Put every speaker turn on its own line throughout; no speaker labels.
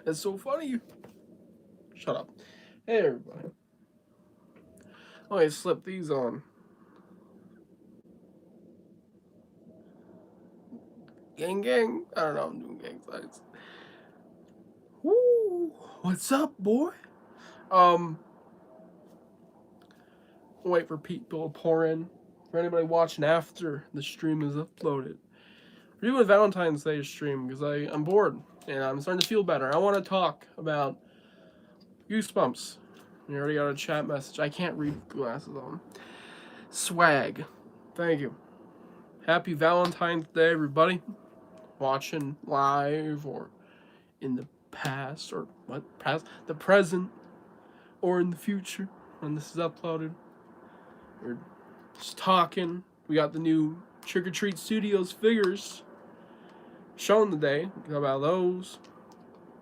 It's so funny. Shut up. Hey, everybody. Let me slip these on. Gang, gang. I don't know. I'm doing gang signs. Woo! What's up, boy? Um, wait for people to pour in. For anybody watching after the stream is uploaded, we're doing a Valentine's Day stream because I'm bored and I'm starting to feel better. I want to talk about Goosebumps. You already got a chat message. I can't read with glasses on. Swag. Thank you. Happy Valentine's Day, everybody. Watching live or in the past or what past the present or in the future when this is uploaded. We're just talking. We got the new Trick or Treat Studios figures shown today. We can talk about those.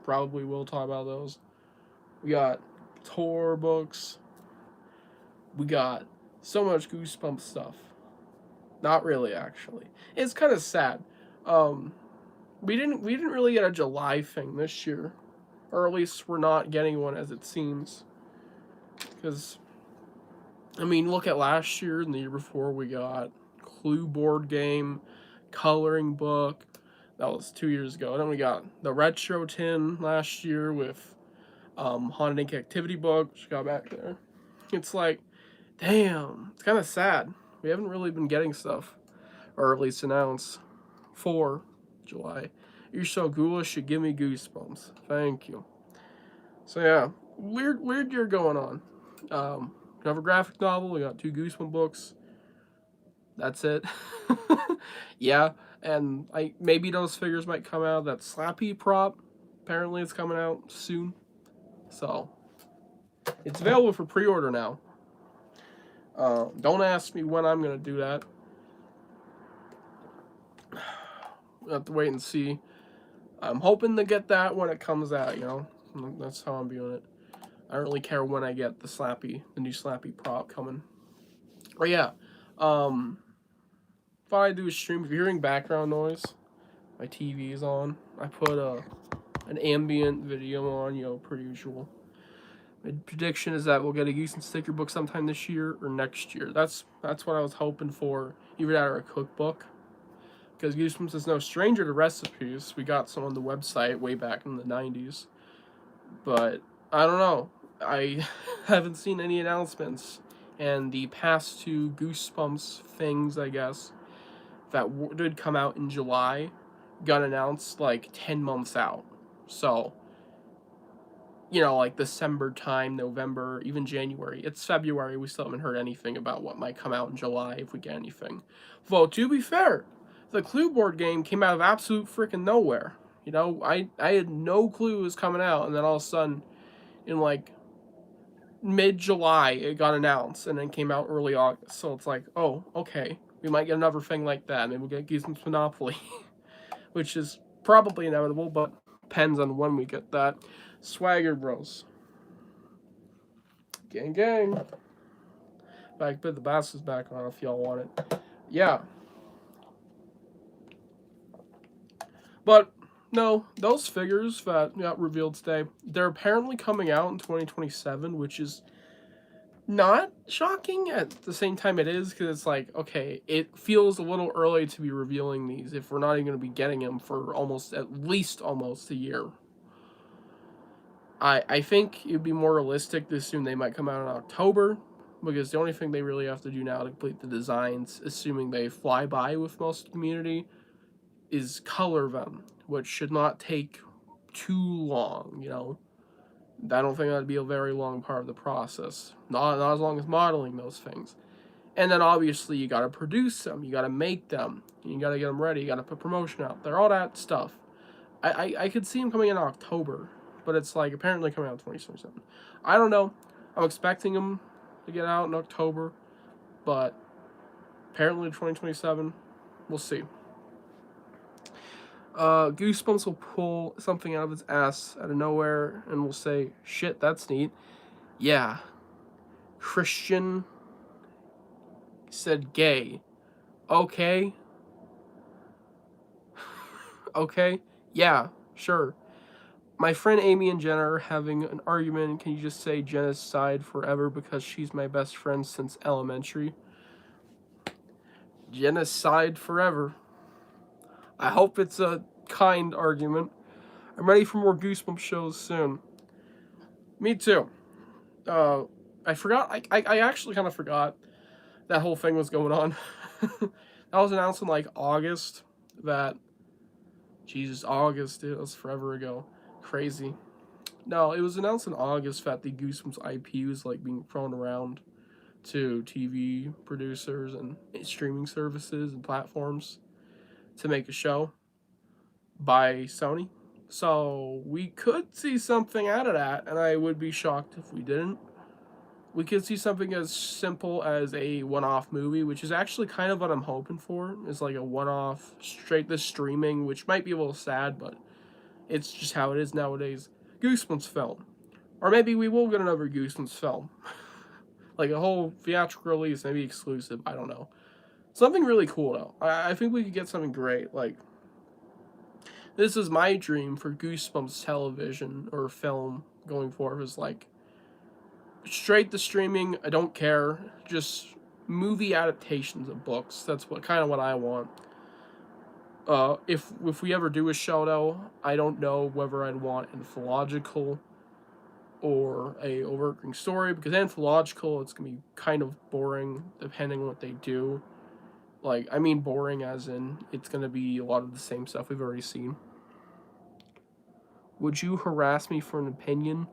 Probably will talk about those. We got tour books. We got so much Goosebumps stuff. Not really, actually. It's kind of sad. Um, we didn't really get a July thing this year, or at least we're not getting one as it seems. Because, I mean, look at last year and the year before. We got Clue board game, coloring book. That was 2 years ago. And then we got the retro tin last year with Haunted Inc. activity book, which got back there. It's like, damn, it's kind of sad. We haven't really been getting stuff, or at least announced for July. You're so ghoulish, you give me goosebumps. Thank you. So yeah, weird year going on. We have a graphic novel. We got 2 Goosebump books. That's it. Yeah, and maybe those figures might come out. That Slappy prop, apparently it's coming out soon. So it's available for pre-order now. Don't ask me when I'm gonna do that. We'll have to wait and see. I'm hoping to get that when it comes out. You know, that's how I'm viewing it. I don't really care when I get the new Slappy prop coming. But yeah, if I do a stream, if you're hearing background noise, my TV is on. I put an ambient video on, you know, per usual. My prediction is that we'll get a Goose and Sticker book sometime this year or next year. That's what I was hoping for, either that or a cookbook. Because Goosebumps is no stranger to recipes. We got some on the website way back in the 90s. But I don't know. I haven't seen any announcements. And the past 2 Goosebumps things, I guess, that did come out in July got announced like 10 months out. So, you know, like December time, November, even January. It's February. We still haven't heard anything about what might come out in July if we get anything. Well, to be fair, the Clue board game came out of absolute freaking nowhere. You know, I had no clue it was coming out, and then all of a sudden, in like mid-July, it got announced, and then came out early August. So it's like, oh, okay, we might get another thing like that. Maybe we'll get Goosebumps Monopoly, which is probably inevitable, but depends on when we get that. Swagger Bros. Gang, gang. Back, put the baskets back on if y'all want it. Yeah. But no, those figures that got revealed today, they're apparently coming out in 2027, which is not shocking. At the same time it is, because it's like, okay, it feels a little early to be revealing these if we're not even going to be getting them for at least almost a year. I think it would be more realistic to assume they might come out in October, because the only thing they really have to do now to complete the designs, assuming they fly by with most of the community, is color them, which should not take too long, you know. I don't think that'd be a very long part of the process. Not as long as modeling those things. And then obviously you gotta produce them, you gotta make them, you gotta get them ready, you gotta put promotion out there, all that stuff. I could see them coming in October, but it's like apparently coming out in 2027. I don't know. I'm expecting them to get out in October, but apparently 2027. We'll see. Goosebumps will pull something out of his ass out of nowhere and will say, shit, that's neat. Yeah. Christian said gay. Okay. Okay. Yeah, sure. My friend Amy and Jenna are having an argument. Can you just say genocide forever because she's my best friend since elementary? Genocide forever. I hope it's a kind argument. I'm ready for more Goosebumps shows soon. Me too. I forgot. I actually kind of forgot that whole thing was going on. That was announced in like August. That Jesus, August. It was forever ago. Crazy. No, it was announced in August that the Goosebumps IP was like being thrown around to TV producers and streaming services and platforms to make a show by Sony. So we could see something out of that, and I would be shocked if we didn't. We could see something as simple as a one-off movie, which is actually kind of what I'm hoping for. Is like a one-off straight to streaming, which might be a little sad, but it's just how it is nowadays. Goosebumps film. Or maybe we will get another Goosebumps film. Like a whole theatrical release, maybe exclusive, I don't know. Something really cool, though. I think we could get something great. Like, this is my dream for Goosebumps television or film going forward, is like, straight to streaming, I don't care. Just movie adaptations of books. That's what kind of what I want. If we ever do a show, though, I don't know whether I'd want anthological or a overarching story, because anthological, it's gonna be kind of boring depending on what they do. Like, I mean boring as in it's gonna be a lot of the same stuff we've already seen. Would you harass me for an opinion?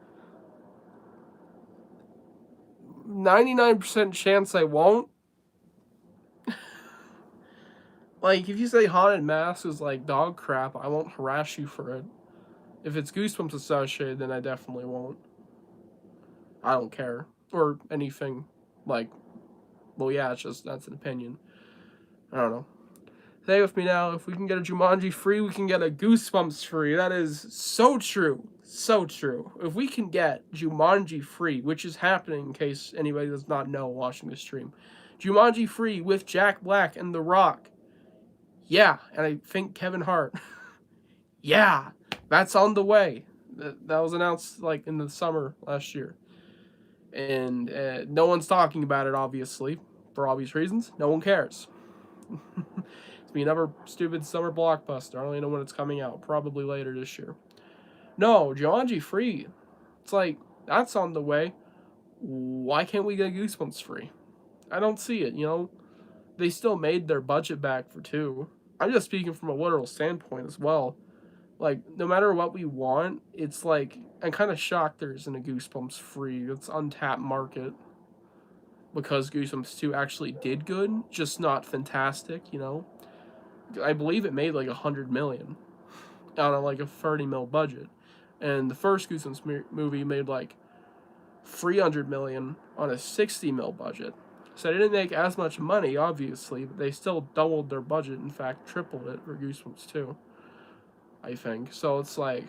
99% chance I won't. Like, if you say Haunted Mask is like dog crap, I won't harass you for it. If it's Goosebumps associated, then I definitely won't. I don't care. Or anything like, well, yeah, it's just, that's an opinion. I don't know. Stay with me now. If we can get a Jumanji free, we can get a Goosebumps free. That is so true. So true. If we can get Jumanji free, which is happening in case anybody does not know watching this stream. Jumanji free with Jack Black and The Rock. Yeah, and I think Kevin Hart. Yeah, that's on the way. That was announced like in the summer last year. And no one's talking about it, obviously, for obvious reasons. No one cares. It's be another stupid summer blockbuster. I don't even know when it's coming out. Probably later this year. No, Jumanji free. It's like, that's on the way. Why can't we get Goosebumps free? I don't see it, you know? They still made their budget back for 2. I'm just speaking from a literal standpoint as well. Like, no matter what we want, it's like, I'm kind of shocked there isn't a Goosebumps free. It's untapped market. Because Goosebumps 2 actually did good, just not fantastic, you know? I believe it made like $100 million on a, like a 30 mil budget. And the first Goosebumps movie made like $300 million on a 60 mil budget. So they didn't make as much money, obviously, but they still doubled their budget. In fact, tripled it for Goosebumps 2. I think. So it's like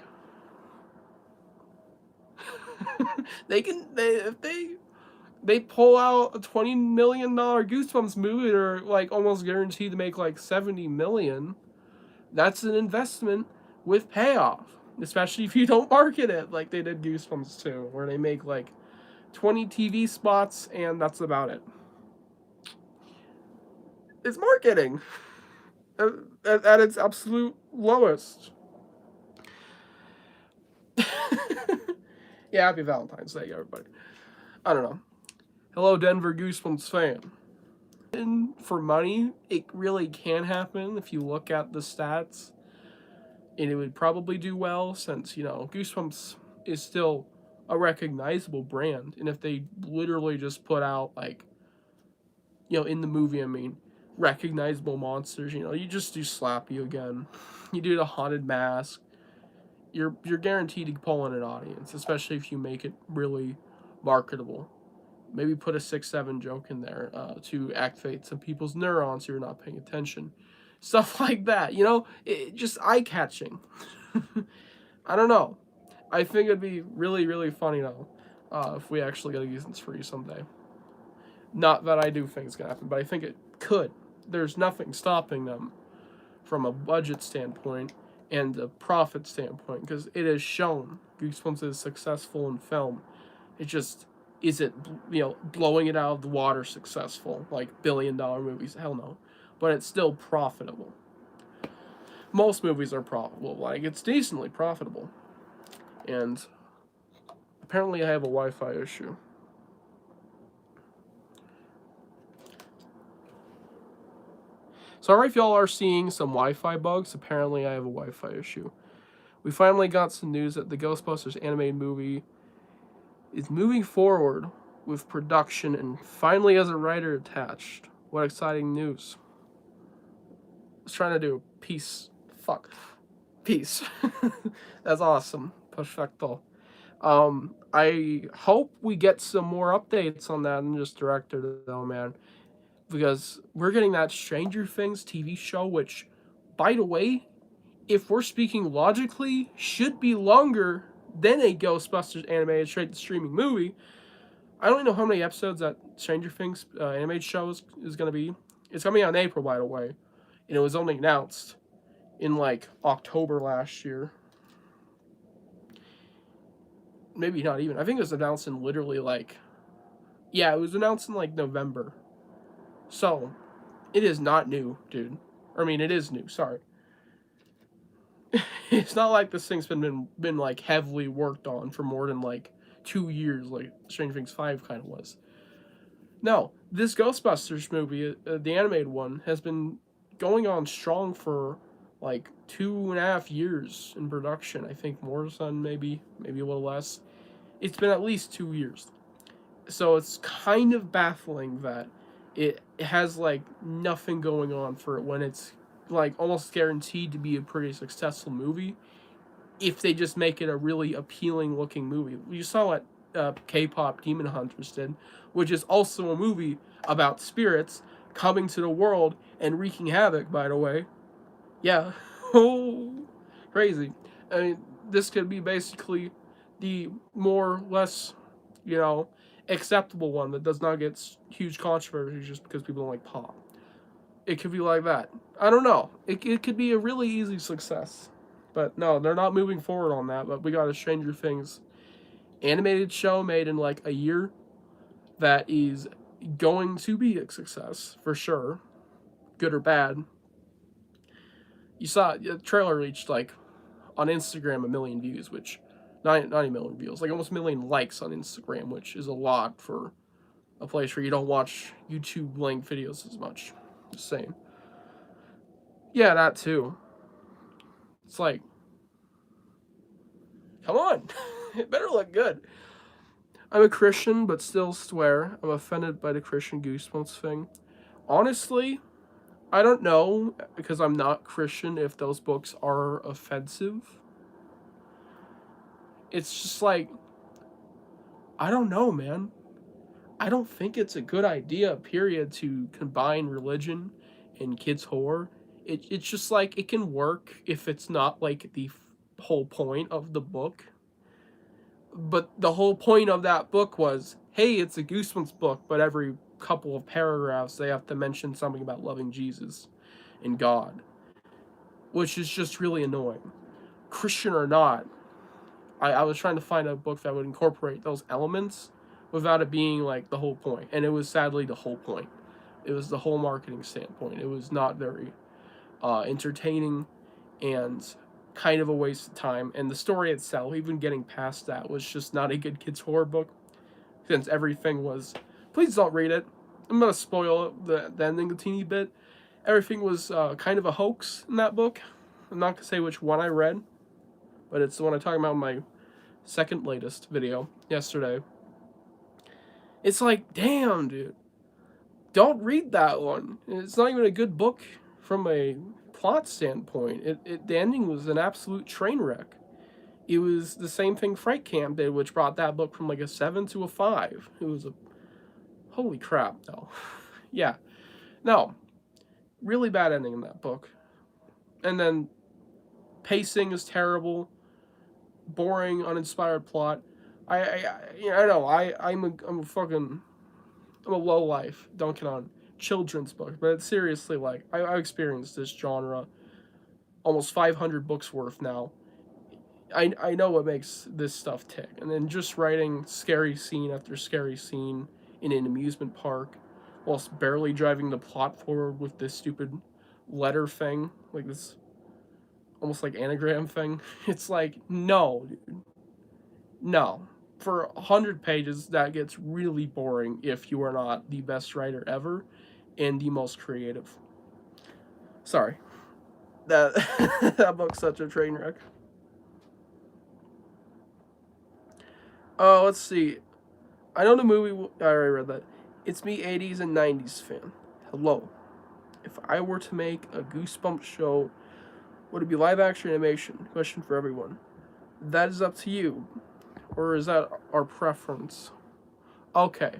if they pull out a $20 million Goosebumps movie, they're like almost guaranteed to make like $70 million. That's an investment with payoff, especially if you don't market it like they did Goosebumps 2, where they make like 20 TV spots and that's about it. It's marketing at its absolute lowest. Yeah, happy Valentine's Day, everybody. I don't know. Hello, Denver Goosebumps fan. And for money, it really can happen if you look at the stats. And it would probably do well since, you know, Goosebumps is still a recognizable brand. And if they literally just put out, like, you know, in the movie, I mean, recognizable monsters, you know, you just do Slappy again. You do the Haunted Mask. You're guaranteed to pull in an audience, especially if you make it really marketable. Maybe put a 6-7 joke in there to activate some people's neurons who are not paying attention. Stuff like that, you know? Just eye-catching. I don't know. I think it'd be really, really funny, though, if we actually get a Goosebumps free someday. Not that I do think it's going to happen, but I think it could. There's nothing stopping them from a budget standpoint and the profit standpoint, because it is shown Goosebumps is successful in film. It just isn't, blowing it out of the water successful like $1 billion movies. Hell no, but it's still profitable. Most movies are profitable. Like, it's decently profitable, and apparently I have a Wi-Fi issue. Sorry if y'all are seeing some Wi-Fi bugs. Apparently I have a Wi-Fi issue. We finally got some news that the Ghostbusters animated movie is moving forward with production and finally has a writer attached. What exciting news. I was trying to do peace. Fuck. Peace. That's awesome. Perfecto. I hope we get some more updates on that than just director though, man. Because we're getting that Stranger Things TV show, which, by the way, if we're speaking logically, should be longer than a Ghostbusters animated straight to streaming movie. I don't know how many episodes that Stranger Things animated show is going to be. It's coming out in April, by the way. And it was only announced in like October last year. Maybe not even. I think it was announced in literally like, yeah, it was announced in like November. So, it is not new, dude. I mean, it is new, sorry. It's not like this thing's been like heavily worked on for more than like 2 years, like Stranger Things 5 kind of was. No, this Ghostbusters movie, the animated one, has been going on strong for like 2.5 years in production. I think more than maybe a little less. It's been at least 2 years. So it's kind of baffling that it has like nothing going on for it when it's like almost guaranteed to be a pretty successful movie if they just make it a really appealing looking movie. You saw what K-pop Demon Hunters did, which is also a movie about spirits coming to the world and wreaking havoc, by the way. Yeah. Oh, crazy. I mean, this could be basically the more or less, you know, acceptable one that does not get huge controversy just because people don't like pop. It could be like that. I don't know. It could be a really easy success. But no, they're not moving forward on that. But we got a Stranger Things animated show made in like a year that is going to be a success for sure, good or bad. You saw the trailer reached like on Instagram 1 million views, which not a million views, like almost 1 million likes on Instagram, which is a lot for a place where you don't watch YouTube length videos as much. Just saying. Yeah, that too. It's like, come on, it better look good. I'm a Christian, but still swear I'm offended by the Christian Goosebumps thing. Honestly, I don't know, because I'm not Christian, if those books are offensive. It's just like, I don't know, man. I don't think it's a good idea, period, to combine religion and kids' horror. It's just like, it can work if it's not like the whole point of the book. But the whole point of that book was, hey, it's a Goosebumps book, but every couple of paragraphs they have to mention something about loving Jesus and God, which is just really annoying. Christian or not, I was trying to find a book that would incorporate those elements without it being like the whole point. And it was sadly the whole point. It was the whole marketing standpoint. It was not very entertaining and kind of a waste of time. And the story itself, even getting past that, was just not a good kids' horror book. Since everything was, please don't read it. I'm going to spoil the ending a teeny bit. Everything was kind of a hoax in that book. I'm not going to say which one I read, but it's the one I'm talking about in my second latest video yesterday. It's like, damn, dude. Don't read that one. It's not even a good book from a plot standpoint. The ending was an absolute train wreck. It was the same thing Fright Camp did, which brought that book from like a 7 to a 5. It was a... Holy crap, no. Yeah. No. Really bad ending in that book. And then pacing is terrible. Boring, uninspired plot. I'm a low life dunking on children's books, but it's seriously like I experienced this genre almost 500 books worth now. I know what makes this stuff tick. And then just writing scary scene after scary scene in an amusement park whilst barely driving the plot forward with this stupid letter thing, like this almost like anagram thing. It's like, no, dude. No. For 100 pages, that gets really boring if you are not the best writer ever and the most creative. Sorry. That that book's such a train wreck. Oh, let's see. I know the movie. I already read that. It's me, 80s and 90s fan. Hello. If I were to make a Goosebumps show, would it be live action animation? Question for everyone. That is up to you. Or is that our preference? Okay.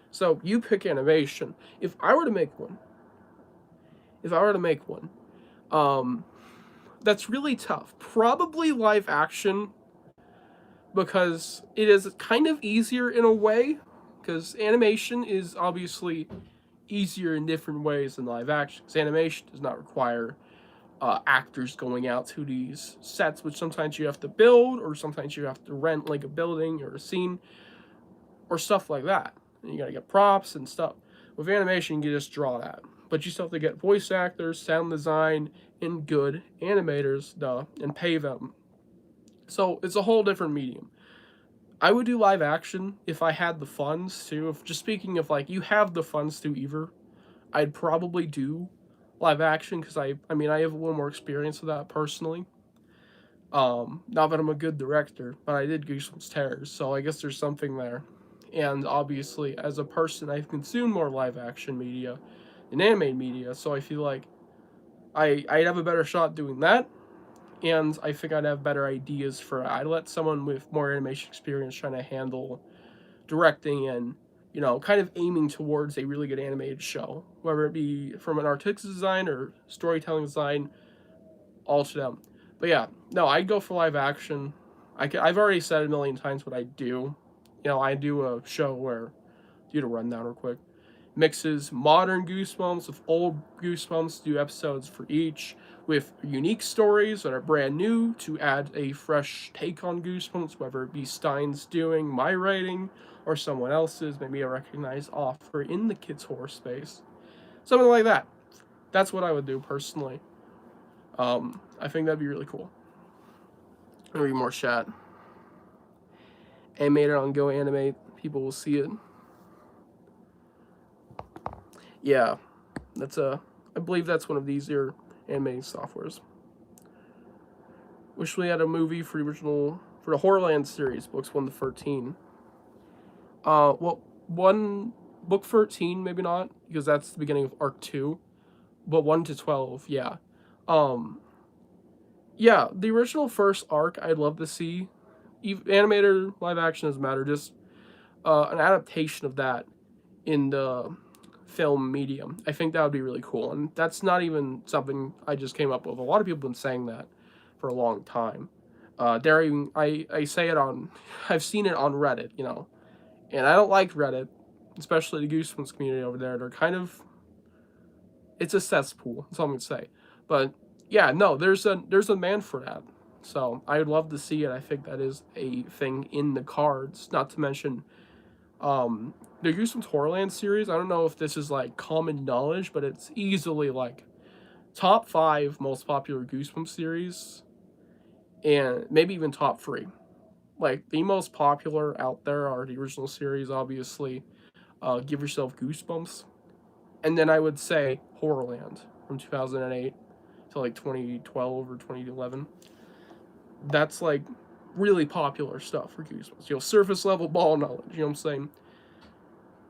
So you pick animation. If I were to make one, that's really tough. Probably live action, because it is kind of easier in a way, because animation is obviously easier in different ways than live action. Because animation does not require actors going out to these sets, which sometimes you have to build, or sometimes you have to rent like a building or a scene, or stuff like that. And you gotta get props and stuff. With animation, you just draw that. But you still have to get voice actors, sound design, and good animators, and pay them. So it's a whole different medium. I would do live action if I had the funds to. If just speaking of like you have the funds to either, I'd probably do live action because I mean I have a little more experience with that personally. Not that I'm a good director, but I did Goosebumps Terrors, so I guess there's something there. And obviously, as a person, I've consumed more live action media than animated media, so I feel like I'd have a better shot doing that, and I think I'd have better ideas for it. I'd let someone with more animation experience trying to handle directing and, kind of aiming towards a really good animated show, whether it be from an artistic design or storytelling design, all to them. But yeah, no, I'd go for live action. I've already said a million times what I do. I do a show where, do a rundown real quick, mixes modern Goosebumps with old Goosebumps, do episodes for each with unique stories that are brand new to add a fresh take on Goosebumps, whether it be Stein's doing, my writing, or someone else's, maybe a recognized author in the kids' horror space. Something like that. That's what I would do personally. I think that'd be really cool. I'll read more chat. Animated on Go Animate. People will see it. Yeah, I believe that's one of the easier animating softwares. Wish we had a movie for the Horrorland series, books 1 to 13. Well, book 13 maybe not, because that's the beginning of arc 2, but 1 to 12, yeah. Yeah, the original first arc I'd love to see. Animated, live action doesn't matter, just an adaptation of that in the film medium. I think that would be really cool, and that's not even something I just came up with. A lot of people have been saying that for a long time. I say it on, I've seen it on Reddit, and I don't like Reddit, especially the Goosebumps community over there. They're kind of, it's a cesspool, that's all I'm gonna say. But yeah, no, there's a demand for that. So I would love to see it. I think that is a thing in the cards. Not to mention, the Goosebumps Horrorland series. I don't know if this is like common knowledge, but it's easily like top 5 most popular Goosebumps series, and maybe even top 3. Like the most popular out there are the original series, obviously. Give Yourself Goosebumps, and then I would say Horrorland from 2008 to like 2012 or 2011. That's like really popular stuff for Goosebumps. Surface level ball knowledge. You know what I'm saying?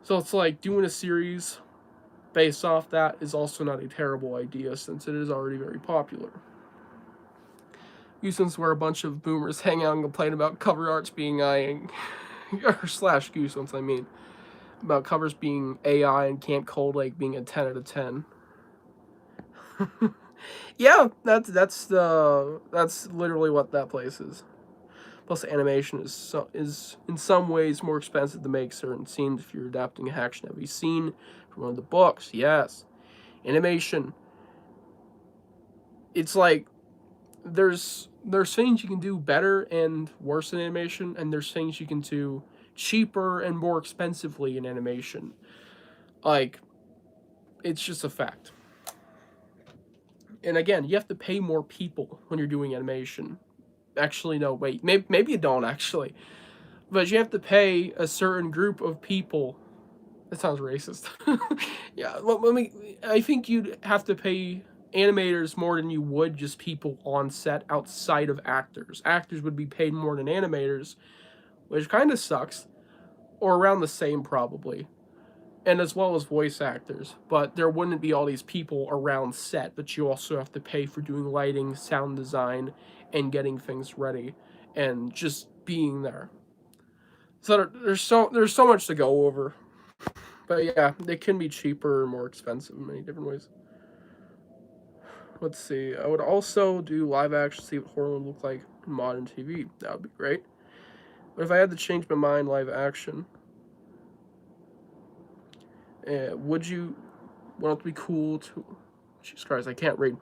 So it's like doing a series based off that is also not a terrible idea since it is already very popular. Goosebumps, where a bunch of boomers hang out and complain about cover arts being or slash Goosebumps, I mean, about covers being AI and Camp Cold Lake being a 10 out of 10. Yeah, that's literally what that place is. Plus, the animation is in some ways more expensive to make certain scenes if you're adapting a action-heavy scene from one of the books. Yes, animation it's like there's things you can do better and worse in animation, and there's things you can do cheaper and more expensively in animation. Like, it's just a fact. And again, you have to pay more people when you're doing animation. Actually, no, wait, maybe you don't actually, but you have to pay a certain group of people. That sounds racist. Yeah, let me. I think you'd have to pay animators more than you would just people on set outside of actors. Actors would be paid more than animators, which kind of sucks, or around the same probably, and as well as voice actors. But there wouldn't be all these people around set that you also have to pay for doing lighting, sound design, and getting things ready, and just being there. So there's so much to go over. But yeah, they can be cheaper or more expensive in many different ways. Let's see. I would also do live action, see what horror would look like in modern TV. That would be great. But if I had to change my mind, live action, would you want it to be cool to? Jesus Christ, I can't read.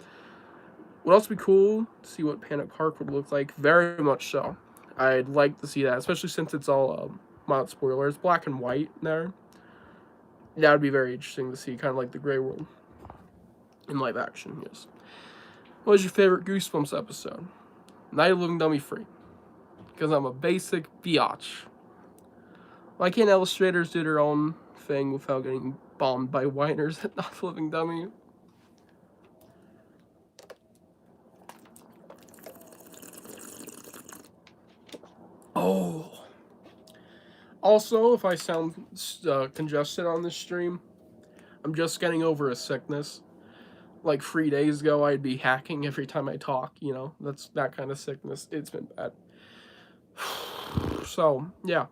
Would also be cool to see what Panic Park would look like. Very much so. I'd like to see that, especially since it's all mild spoilers, black and white there. That would be very interesting to see, kind of like the Grey World in live action. Yes. What was your favorite Goosebumps episode? Night of Living Dummy Free. Because I'm a basic biatch. Why can't illustrators do their own thing without getting bombed by whiners at Not Living Dummy? Oh. Also, if I sound congested on this stream, I'm just getting over a sickness. Like 3 days ago, I'd be hacking every time I talk. You know, that's that kind of sickness. It's been bad. So yeah,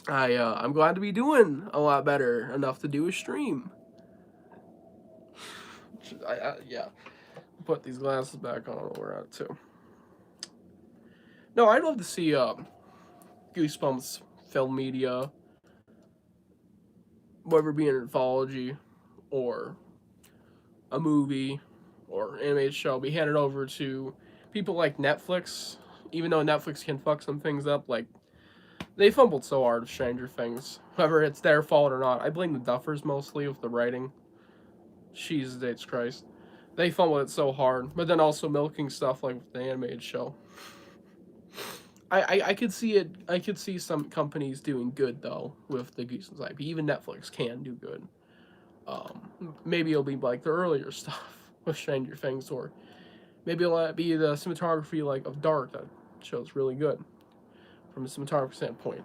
I'm glad to be doing a lot better enough to do a stream. Yeah, put these glasses back on. We're at too. No, I'd love to see Goosebumps film media, whether it be an anthology or a movie or animated show, be handed over to people like Netflix. Even though Netflix can fuck some things up, like they fumbled so hard with Stranger Things. Whether it's their fault or not, I blame the Duffers mostly with the writing. Jesus Christ, they fumbled it so hard. But then also milking stuff like the animated show. I could see it. I could see some companies doing good though with the Goosebumps IP. Even Netflix can do good. Maybe it'll be like the earlier stuff with Stranger Things, or maybe it'll be the cinematography like of Dark that shows really good from a cinematography standpoint.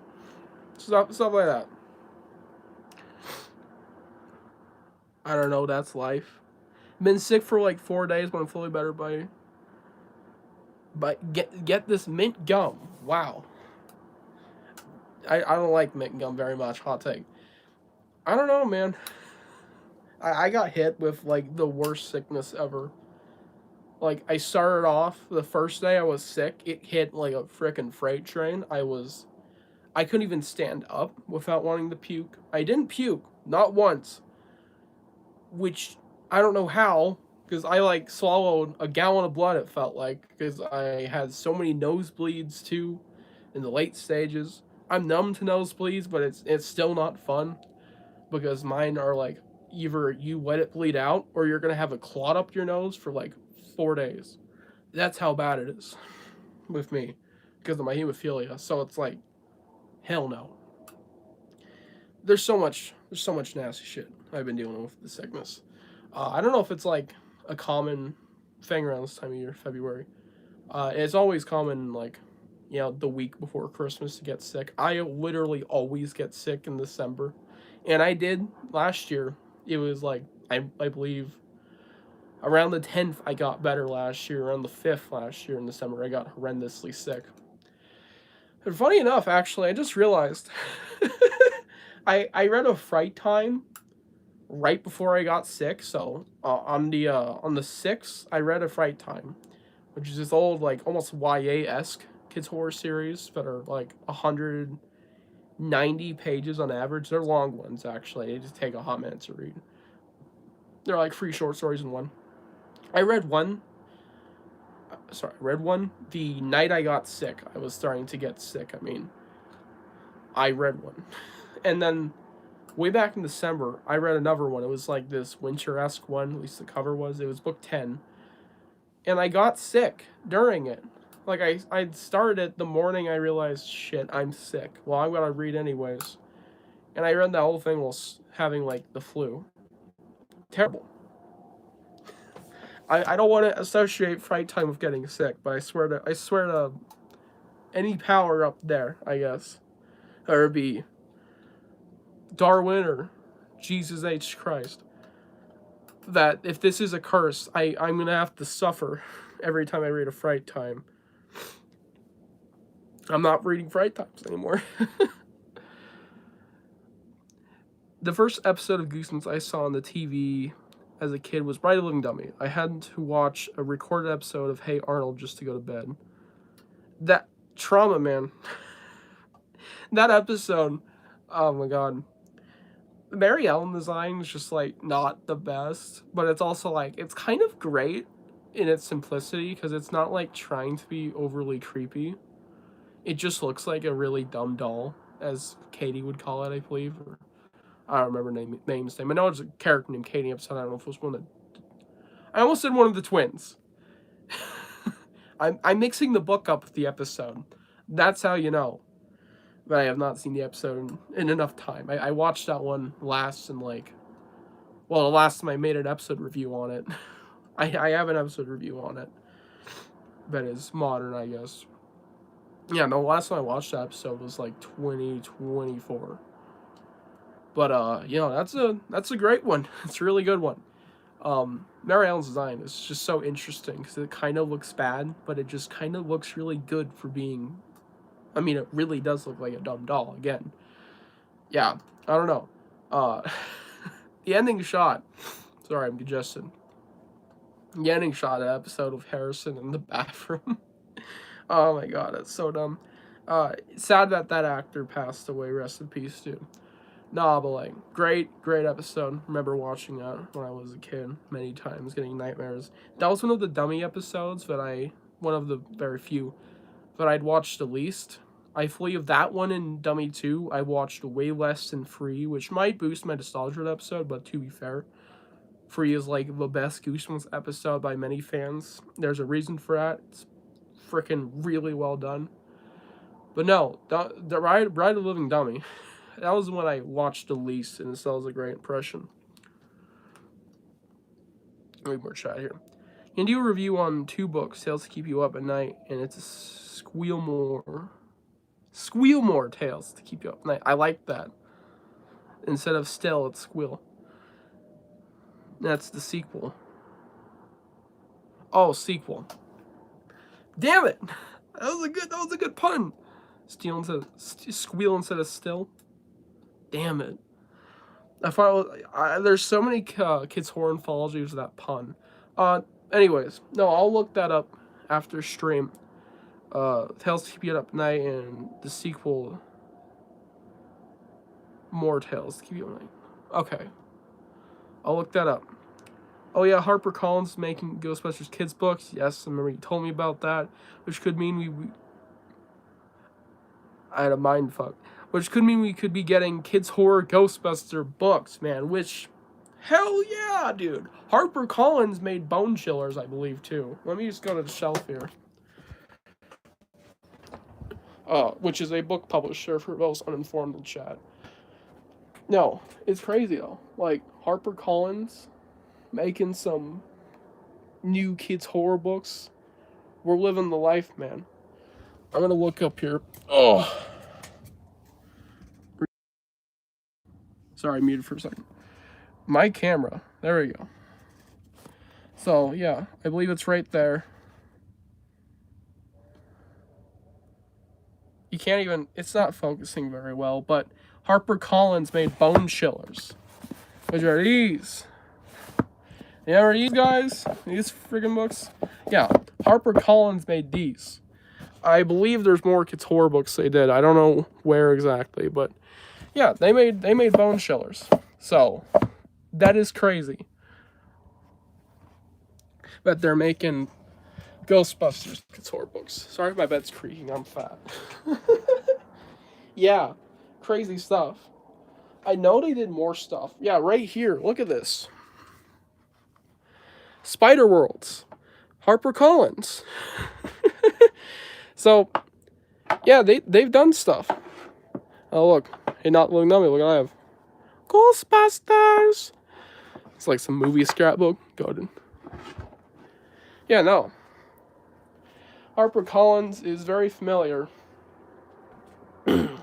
Stuff like that. I don't know. That's life. Been sick for like 4 days, but I'm fully better by. But get this mint gum. Wow. I don't like mint gum very much. Hot take. I don't know, man. I got hit with like the worst sickness ever. Like I started off the first day I was sick. It hit like a freaking freight train. I couldn't even stand up without wanting to puke. I didn't puke, not once. Which I don't know how, because I like swallowed a gallon of blood. It felt like because I had so many nosebleeds too, in the late stages. I'm numb to nosebleeds, but it's still not fun, because mine are like either you let it bleed out or you're gonna have a clot up your nose for like 4 days. That's how bad it is with me because of my hemophilia. So it's like, hell no. There's so much nasty shit I've been dealing with the sickness. I don't know if it's like a common thing around this time of year, February. It's always common, like, the week before Christmas to get sick. I literally always get sick in December, and I did last year. It was like I believe around the 10th I got better last year. Around the 5th last year in December, I got horrendously sick. And funny enough, actually, I just realized I read a Fright Time right before I got sick. So on the 6th, I read a Fright Time, which is this old like almost YA-esque kids horror series that are like 190 pages on average. They're long ones actually. They just take a hot minute to read. They're like 3 short stories in one. I read one sorry, I read one the night I got sick. I was starting to get sick. I mean, I read one. And then way back in December, I read another one. It was like this winter-esque one, at least the cover was. It was book 10. And I got sick during it. Like, I started it the morning I realized, shit, I'm sick. Well, I'm gonna read anyways. And I read that whole thing while having, like, the flu. Terrible. I don't want to associate Fright Time with getting sick, but I swear to any power up there, I guess. Or it'd be Darwin or Jesus H. Christ. That if this is a curse, I'm going to have to suffer every time I read a Fright Time. I'm not reading Fright Times anymore. The first episode of Goosebumps I saw on the TV as a kid was Bride of the Living Dummy. I had to watch a recorded episode of Hey Arnold just to go to bed. That trauma, man. That episode, oh my god. The Mary Ellen design is just, like, not the best, but it's also, like, it's kind of great in its simplicity, because it's not, like, trying to be overly creepy. It just looks like a really dumb doll, as Katie would call it, I believe, or I don't remember name's name. I know it's a character named Katie episode. I don't know if it was one of... I almost said one of the twins. I'm mixing the book up with the episode. That's how you know. But I have not seen the episode in enough time. I watched that one last and, like... Well, the last time I made an episode review on it. I have an episode review on it. That is modern, I guess. Yeah, no, last time I watched that episode was, like, 2024. But, you know, that's a great one. It's a really good one. Mary Ellen's design is just so interesting because it kind of looks bad, but it just kind of looks really good for being... I mean, it really does look like a dumb doll, again. Yeah, I don't know. The ending shot... Sorry, I'm congested. The ending shot of the episode of Harrison in the bathroom. Oh my god, it's so dumb. Sad that actor passed away. Rest in peace, too. Nah, but, like, great episode. Remember watching that when I was a kid many times, getting nightmares. That was one of the dummy episodes one of the very few that I'd watched the least. I believe that one and Dummy 2 I watched way less than Free, which might boost my nostalgia of the episode, but to be fair, Free is, like, the best Goosebumps episode by many fans. There's a reason for that. It's freaking really well done. But no, the Bride of the Living Dummy... That was when I watched the least, and it still was a great impression. Read more chat here. You can do a review on 2 books, Tales to Keep You Up at Night, and it's Squealmore Tales to Keep You Up at Night. I like that. Instead of Still, it's Squeal. That's the sequel. Oh, sequel. Damn it! That was a good pun. Squeal instead of Still. Damn it. There's so many kids' horror anthologies of that pun. Anyways, no, I'll look that up after stream. Tales to Keep You Up at Night and the sequel, More Tales to Keep You Up at Night. Okay. I'll look that up. Oh yeah, HarperCollins making Ghostbusters kids books. Yes, I remember you told me about that. Which could mean I had a mind fuck. Which could mean we could be getting kids' horror Ghostbuster books, man. Which, hell yeah, dude. HarperCollins made Bone Chillers, I believe, too. Let me just go to the shelf here. Which is a book publisher for those uninformed in chat. No, it's crazy, though. Like, HarperCollins making some new kids' horror books. We're living the life, man. I'm gonna look up here. Oh. Sorry, I muted for a second. My camera. There we go. So, yeah, I believe it's right there. You can't even... It's not focusing very well, but HarperCollins made Bone Chillers. Which are these. Yeah, are these guys? These friggin' books? Yeah, HarperCollins made these. I believe there's more kids' horror books they did. I don't know where exactly, but... Yeah, they made Bone Chillers. So, that is crazy. But they're making Ghostbusters kids horror books. Sorry if my bed's creaking. I'm fat. Yeah, crazy stuff. I know they did more stuff. Yeah, right here. Look at this. Spider Worlds. HarperCollins. So, yeah, they've done stuff. Oh, look. Hey, not looking at me. Look, I have Ghostbusters. It's like some movie scrapbook. Golden. Yeah, no. HarperCollins is very familiar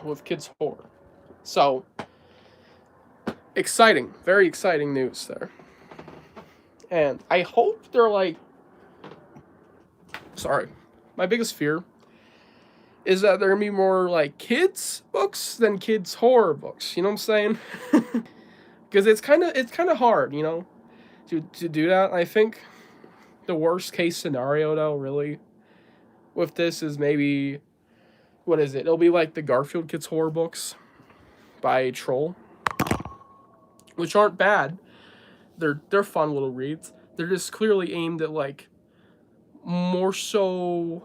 with kids' horror. So, exciting. Very exciting news there. And I hope they're like... Sorry. My biggest fear is that there are going to be more like kids books than kids horror books. You know what I'm saying? Because it's kind of hard, you know, to do that. I think the worst case scenario, though, really, with this is maybe, what is it? It'll be like the Garfield kids horror books by Troll, which aren't bad. They're fun little reads. They're just clearly aimed at like more so.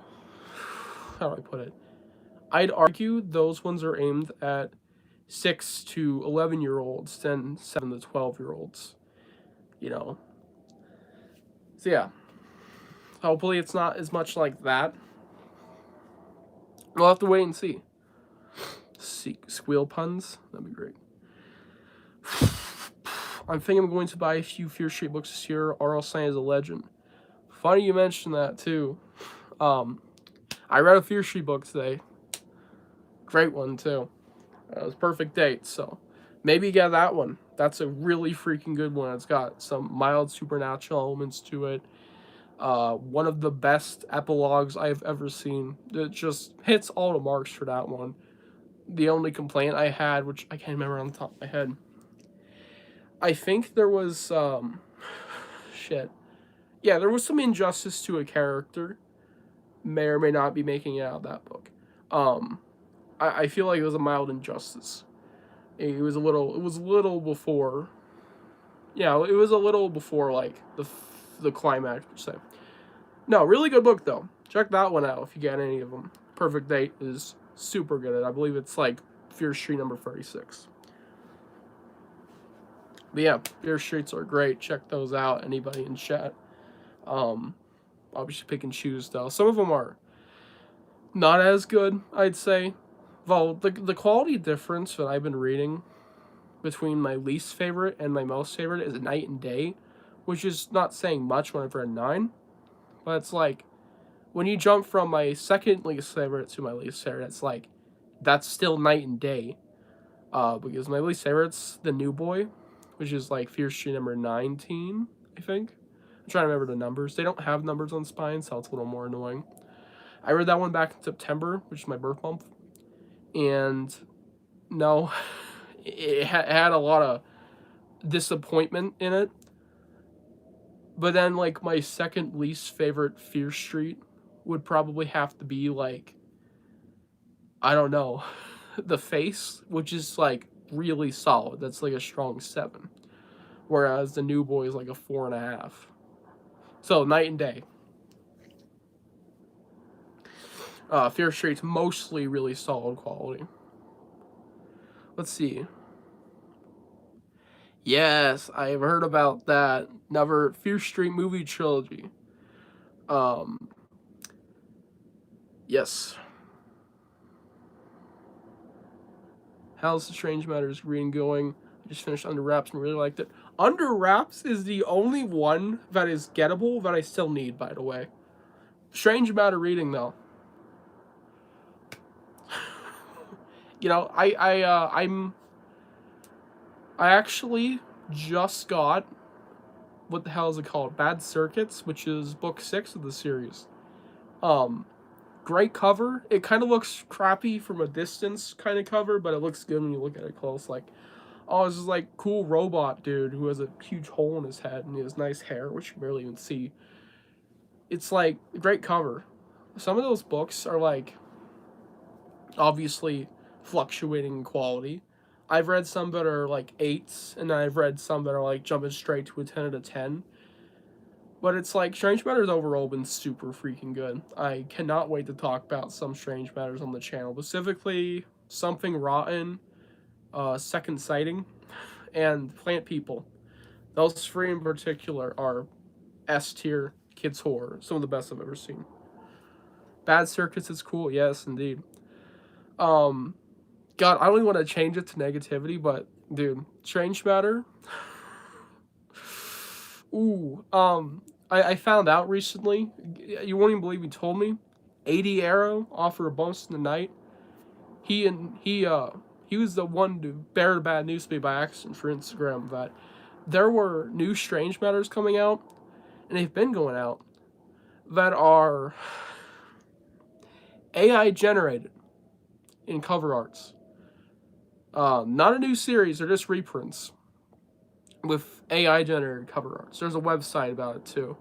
How do I put it? I'd argue those ones are aimed at 6 to 11-year-olds than 7 to 12-year-olds. You know. So yeah. Hopefully it's not as much like that. We'll have to wait and see. Squeal puns? That'd be great. I'm thinking I'm going to buy a few Fear Street books this year, or else I is a legend. Funny you mentioned that too. I read a Fear Street book today. Great one too. It was perfect date, so maybe get that one. That's a really freaking good one. It's got some mild supernatural elements to it. One of the best epilogues I've ever seen. It just hits all the marks for that one. The only complaint I had, which I can't remember on the top of my head, I think there was shit. Yeah, there was some injustice to a character. May or may not be making it out of that book. I feel like it was a mild injustice. It was a little before. Yeah, it was a little before like the climax per se. No, really good book though. Check that one out if you get any of them. Perfect Date is super good. I believe it's like Fear Street number 36. But yeah, Fear Streets are great. Check those out. Anybody in chat. Obviously pick and choose though. Some of them are not as good, I'd say. Well, the quality difference that I've been reading between my least favorite and my most favorite is night and day, which is not saying much when I've read 9. But it's like, when you jump from my second least favorite to my least favorite, it's like, that's still night and day. Because my least favorite's The New Boy, which is like Fear Street number 19, I think. I'm trying to remember the numbers. They don't have numbers on Spine, so it's a little more annoying. I read that one back in September, which is my birth month. And no, it had a lot of disappointment in it. But then, like, my second least favorite Fear Street would probably have to be, like, I don't know, The Face, which is, like, really solid. That's, like, a strong 7. Whereas The New Boy is, like, a 4.5. So, night and day. Fear Street's mostly really solid quality. Let's see. Yes, I've heard about that. Another Fear Street movie trilogy. Yes. How's the Strange Matters reading going? I just finished Under Wraps and really liked it. Under Wraps is the only one that is gettable that I still need, by the way. Strange Matter reading, though. You know, I actually just got, what the hell is it called? Bad Circuits, which is book 6 of the series. Great cover. It kind of looks crappy from a distance kind of cover, but it looks good when you look at it close. Like, oh, this is like cool robot dude who has a huge hole in his head and he has nice hair, which you barely even see. It's like a great cover. Some of those books are like obviously fluctuating in quality. I've read some that are like 8s, and I've read some that are like jumping straight to a 10 out of 10. But it's like Strange Matters overall been super freaking good. I cannot wait to talk about some Strange Matters on the channel, specifically Something Rotten, Second Sighting, and Plant People. Those three in particular are S tier kids horror, some of the best I've ever seen. Bad Circus is cool, yes, indeed. God, I don't even want to change it to negativity, but dude, Strange Matter. Ooh, I found out recently. You won't even believe he told me. 80 Arrow offer a bonus in the night. He was the one to bear the bad news to me by accident for Instagram that there were new Strange Matters coming out, and they've been going out, that are AI generated in cover arts. Not a new series, they're just reprints with AI generated cover arts. There's a website about it too,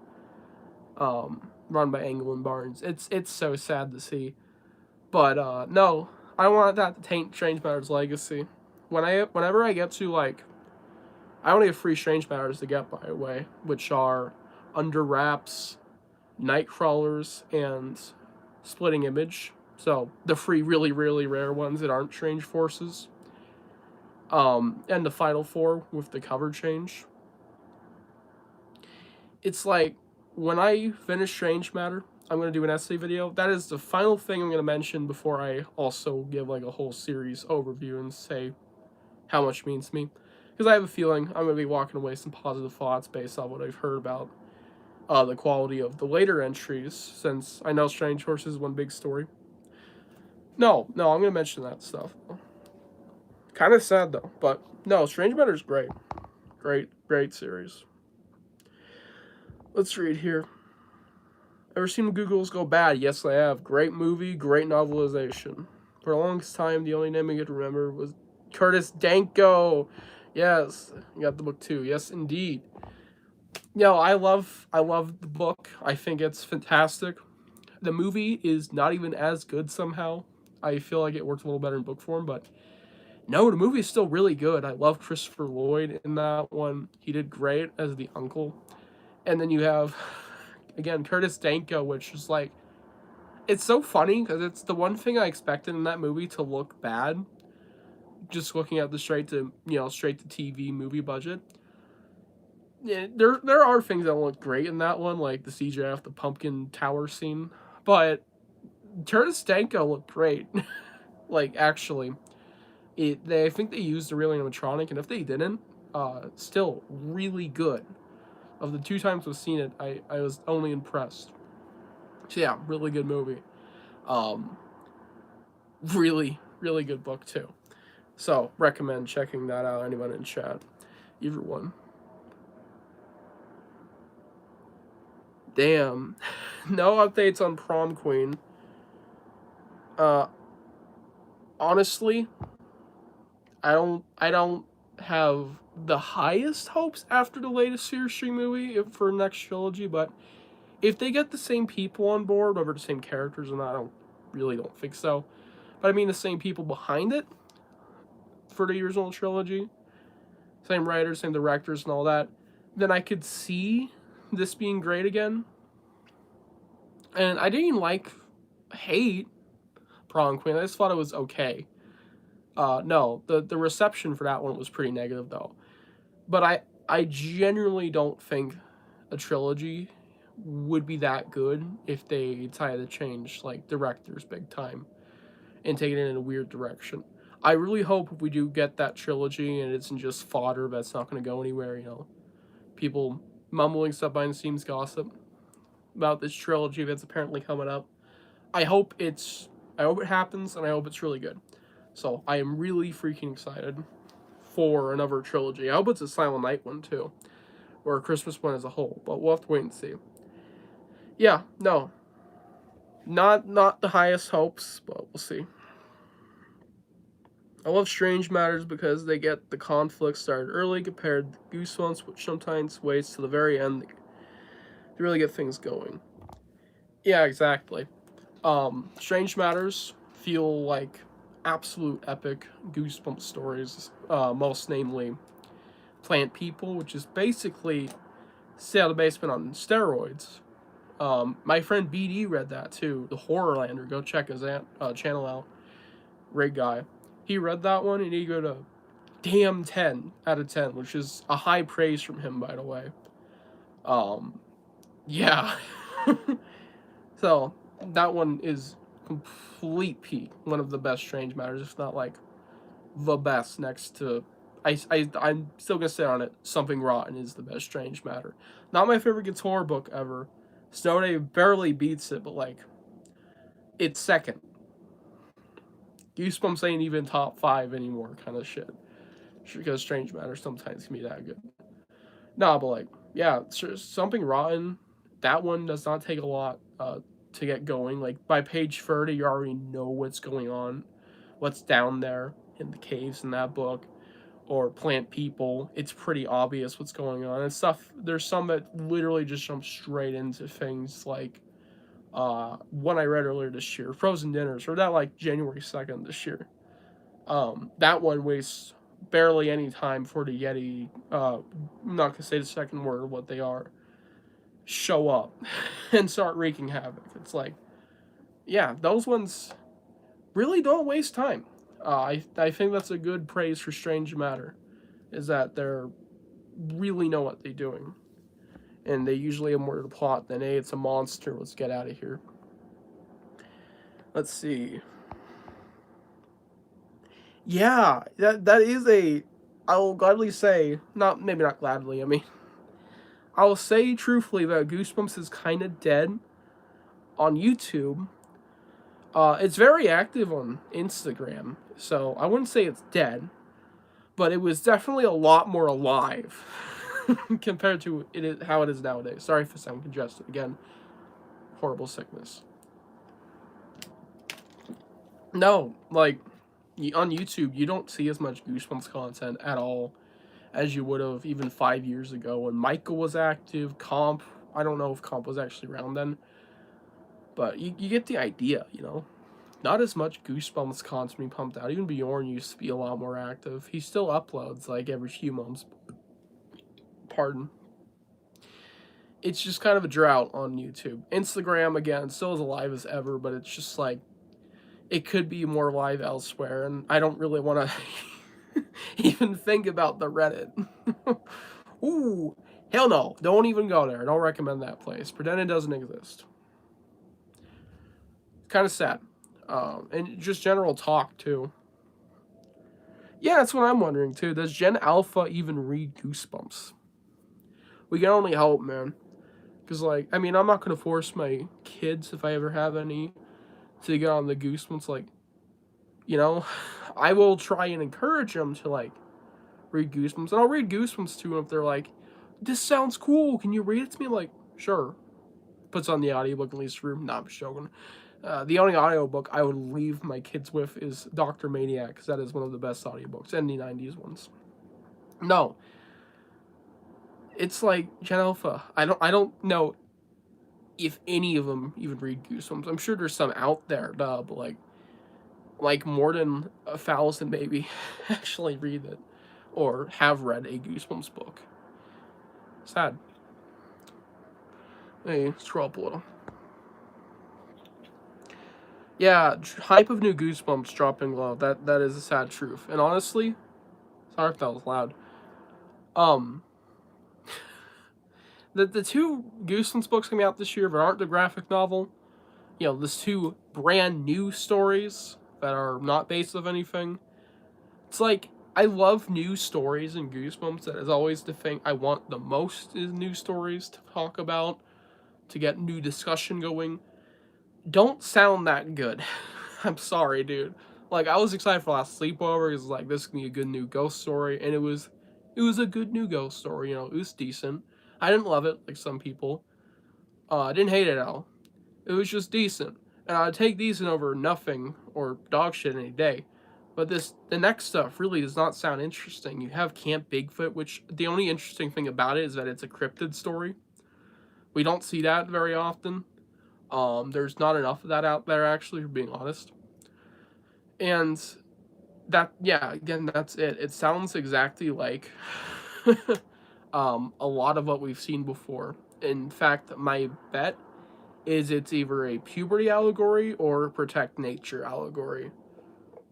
run by Angle and Barnes. It's so sad to see, but no, I don't want that to taint Strange Matters' legacy. Whenever I get to like, I only have 3 Strange Matters to get, by the way, which are Under Wraps, Nightcrawlers, and Splitting Image. So the 3 really, really rare ones that aren't Strange Forces. And the final 4 with the cover change. It's like, when I finish Strange Matter, I'm going to do an essay video. That is the final thing I'm going to mention before I also give like a whole series overview and say how much it means to me. Because I have a feeling I'm going to be walking away some positive thoughts based on what I've heard about the quality of the later entries, since I know Strange Forces is one big story. No, I'm going to mention that stuff. Kind of sad though, but no, Strange Matter's great. Great series. Let's read here. Ever seen Googles Go Bad? Yes, I have. Great movie, great novelization. For the longest time, the only name I could remember was Curtis Danko. Yes, you got the book too. Yes, indeed. No, I love the book. I think it's fantastic. The movie is not even as good somehow. I feel like it worked a little better in book form, but no, the movie is still really good. I love Christopher Lloyd in that one. He did great as the uncle. And then you have, again, Curtis Danko, which is like, it's so funny because it's the one thing I expected in that movie to look bad. Just looking at the straight to TV movie budget. Yeah, there are things that look great in that one, like the CGI off the pumpkin tower scene. But Curtis Danko looked great. Like, actually. I think they used a real animatronic, and if they didn't, still really good. Of the 2 times I've seen it, I was only impressed. So yeah, really good movie. Really good book too. So recommend checking that out. Anyone in chat, either one. Damn, no updates on Prom Queen. Honestly, I don't have the highest hopes after the latest Series 3 movie for next trilogy, but if they get the same people on board, over the same characters, and I don't think so. But I mean the same people behind it for the original trilogy, same writers, same directors, and all that, then I could see this being great again. And I didn't hate Prom Queen. I just thought it was okay. No, the reception for that one was pretty negative though. But I genuinely don't think a trilogy would be that good if they decided to change like directors big time and take it in a weird direction. I really hope if we do get that trilogy and it isn't just fodder that's not going to go anywhere, people mumbling stuff behind the scenes gossip about this trilogy that's apparently coming up. I hope it happens, and I hope it's really good. So I am really freaking excited for another trilogy. I hope it's a Silent Night one too, or a Christmas one as a whole, but we'll have to wait and see. Yeah, no. Not the highest hopes, but we'll see. I love Strange Matters because they get the conflict started early compared to Goosebumps, which sometimes waits to the very end to really get things going. Yeah, exactly. Strange Matters feel like absolute epic Goosebumps stories, most namely Plant People, which is basically Stay Out of the Basement on steroids. My friend BD read that too. The Horrorlander. Go check his channel out. Great guy. He read that one and he gave it a damn 10 out of 10, which is a high praise from him, by the way. Yeah. So that one is complete peak. One of the best Strange Matters, if not like the best. Next to, I'm still gonna say on it. Something Rotten is the best Strange Matter. Not my favorite guitar book ever. Snow Day barely beats it, but like, it's second. Goosebumps ain't even top 5 anymore, kind of shit. Because Strange Matter sometimes can be that good. Nah, but like, yeah, Something Rotten. That one does not take a lot to get going. Like by page 30, you already know what's going on, what's down there in the caves in that book, or Plant People. It's pretty obvious what's going on and stuff. There's some that literally just jump straight into things like one I read earlier this year, Frozen Dinners, or that like January 2nd this year. That one wastes barely any time for the Yeti. I'm not gonna say the second word what they are. Show up and start wreaking havoc. It's like, yeah, those ones really don't waste time. I think that's a good praise for Strange Matter, is that they're really know what they're doing, and they usually have more to the plot than hey, it's a monster. Let's get out of here. Let's see. Yeah, that is a. I will gladly say, maybe not gladly. I mean, I will say truthfully that Goosebumps is kind of dead on YouTube. It's very active on Instagram, so I wouldn't say it's dead, but it was definitely a lot more alive compared to how it is nowadays. Sorry if I sound congested. Again, horrible sickness. No, like on YouTube, you don't see as much Goosebumps content at all as you would have even 5 years ago when Michael was active. Comp, I don't know if Comp was actually around then, but you get the idea, you know. Not as much Goosebumps content being pumped out. Even Bjorn used to be a lot more active. He still uploads like every few months. Pardon. It's just kind of a drought on YouTube. Instagram, again, still as alive as ever, but it's just like, it could be more live elsewhere, and I don't really want to even think about the Reddit. Ooh, hell no. Don't even go there. Don't recommend that place. Pretend it doesn't exist. Kind of sad. And just general talk, too. Yeah, that's what I'm wondering, too. Does Gen Alpha even read Goosebumps? We can only hope, man. Because, like, I mean, I'm not going to force my kids, if I ever have any, to get on the Goosebumps. Like, you know, I will try and encourage them to, like, read Goosebumps. And I'll read Goosebumps to them if they're like, this sounds cool. Can you read it to me? Like, sure. Puts on the audiobook in Lisa's room. Nah, I'm just joking. The only audiobook I would leave my kids with is Dr. Maniac, because that is one of the best audiobooks, and the 90s ones. No. It's like Gen Alpha. I don't know if any of them even read Goosebumps. I'm sure there's some out there, but like more than 1,000 maybe actually read it or have read a Goosebumps book. Sad. Hey, scroll up a little. Yeah, hype of new Goosebumps dropping low. That is a sad truth. And honestly, sorry if that was loud. The two Goosebumps books coming out this year but aren't the graphic novel. You know, there's two brand new stories that are not based off anything. It's like, I love new stories in Goosebumps. That is always the thing I want the most, is new stories to talk about, to get new discussion going. Don't sound that good. I'm sorry, dude. Like, I was excited for last sleepover because like this can be a good new ghost story, and it was a good new ghost story. You know, it was decent. I didn't love it like some people. I didn't hate it at all. It was just decent, and I'd take decent over nothing or dog shit any day. But the next stuff really does not sound interesting. You have Camp Bigfoot, which the only interesting thing about it is that it's a cryptid story. We don't see that very often. There's not enough of that out there, actually, for being honest. And that, yeah, again, that's it. It sounds exactly like a lot of what we've seen before. In fact, my bet is it's either a puberty allegory or a protect nature allegory.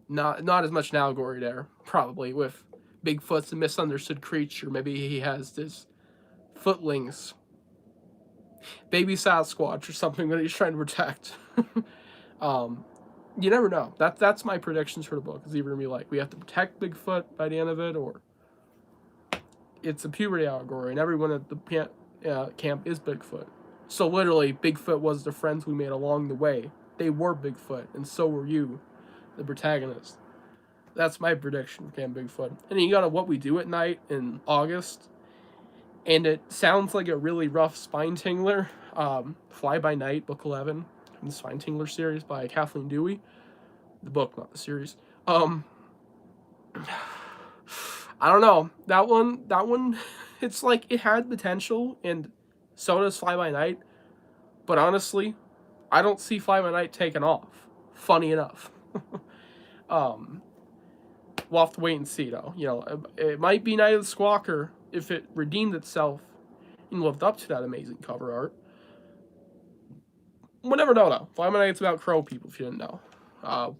Not as much an allegory there, probably, with Bigfoot's a misunderstood creature. Maybe he has this footlings, baby Sasquatch or something that he's trying to protect. You never know. That's my predictions for the book. It's either gonna be like we have to protect Bigfoot by the end of it, or it's a puberty allegory, and everyone at the camp is Bigfoot. So literally, Bigfoot was the friends we made along the way. They were Bigfoot, and so were you, the protagonist. That's my prediction for Camp Bigfoot. And then you got a What We Do at Night in August, and it sounds like a really rough spine tingler. Fly by Night, Book 11, in the Spine Tingler series by Kathleen Dewey. The book, not the series. I don't know. That one, it's like it had potential, and so does Fly by Night. But honestly, I don't see Fly by Night taking off. Funny enough. We'll have to wait and see, though. You know, it might be Night of the Squawker if it redeemed itself and lived up to that amazing cover art. We'll never know, though. Fly by Night's about crow people, if you didn't know.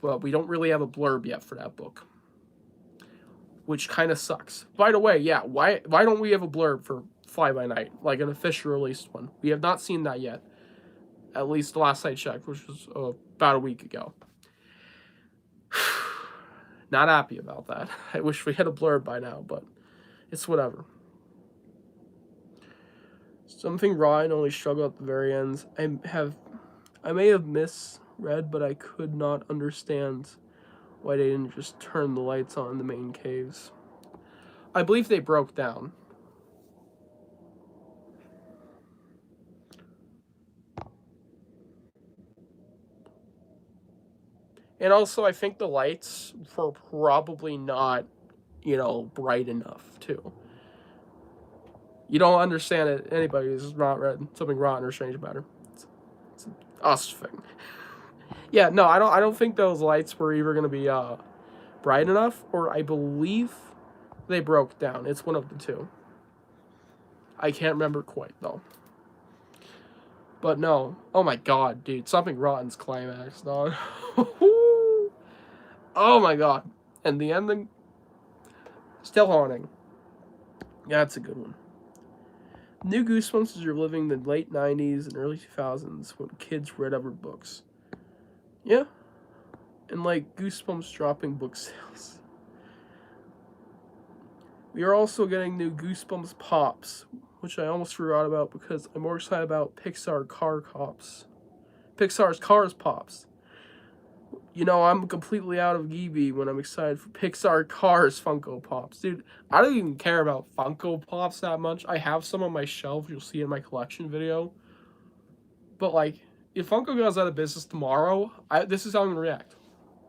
But we don't really have a blurb yet for that book, which kind of sucks. By the way, yeah, why don't we have a blurb for Fly by Night, like an official released one? We have not seen that yet. At least the last I checked, which was about a week ago. Not happy about that. I wish we had a blurb by now, but it's whatever. Something raw and only struggle at the very ends. I may have misread, but I could not understand why they didn't just turn the lights on in the main caves. I believe they broke down. And also, I think the lights were probably not, bright enough, too. You don't understand it. Anybody who's not read something rotten or strange about her. It's an us thing. Yeah, no, I don't think those lights were either going to be bright enough, or I believe they broke down. It's one of the two. I can't remember quite, though. But no. Oh my god, dude. Something Rotten's climax, dog. Oh my god. And the ending, still haunting. Yeah, that's a good one. New Goosebumps is reliving the late 90s and early 2000s when kids read other books. Yeah. And like Goosebumps dropping book sales. We are also getting new Goosebumps Pops, which I almost forgot about because I'm more excited about Pixar's Cars Pops. You know, I'm completely out of Gibi when I'm excited for Pixar Cars Funko Pops. Dude, I don't even care about Funko Pops that much. I have some on my shelf. You'll see in my collection video. But, like, if Funko goes out of business tomorrow, this is how I'm going to react.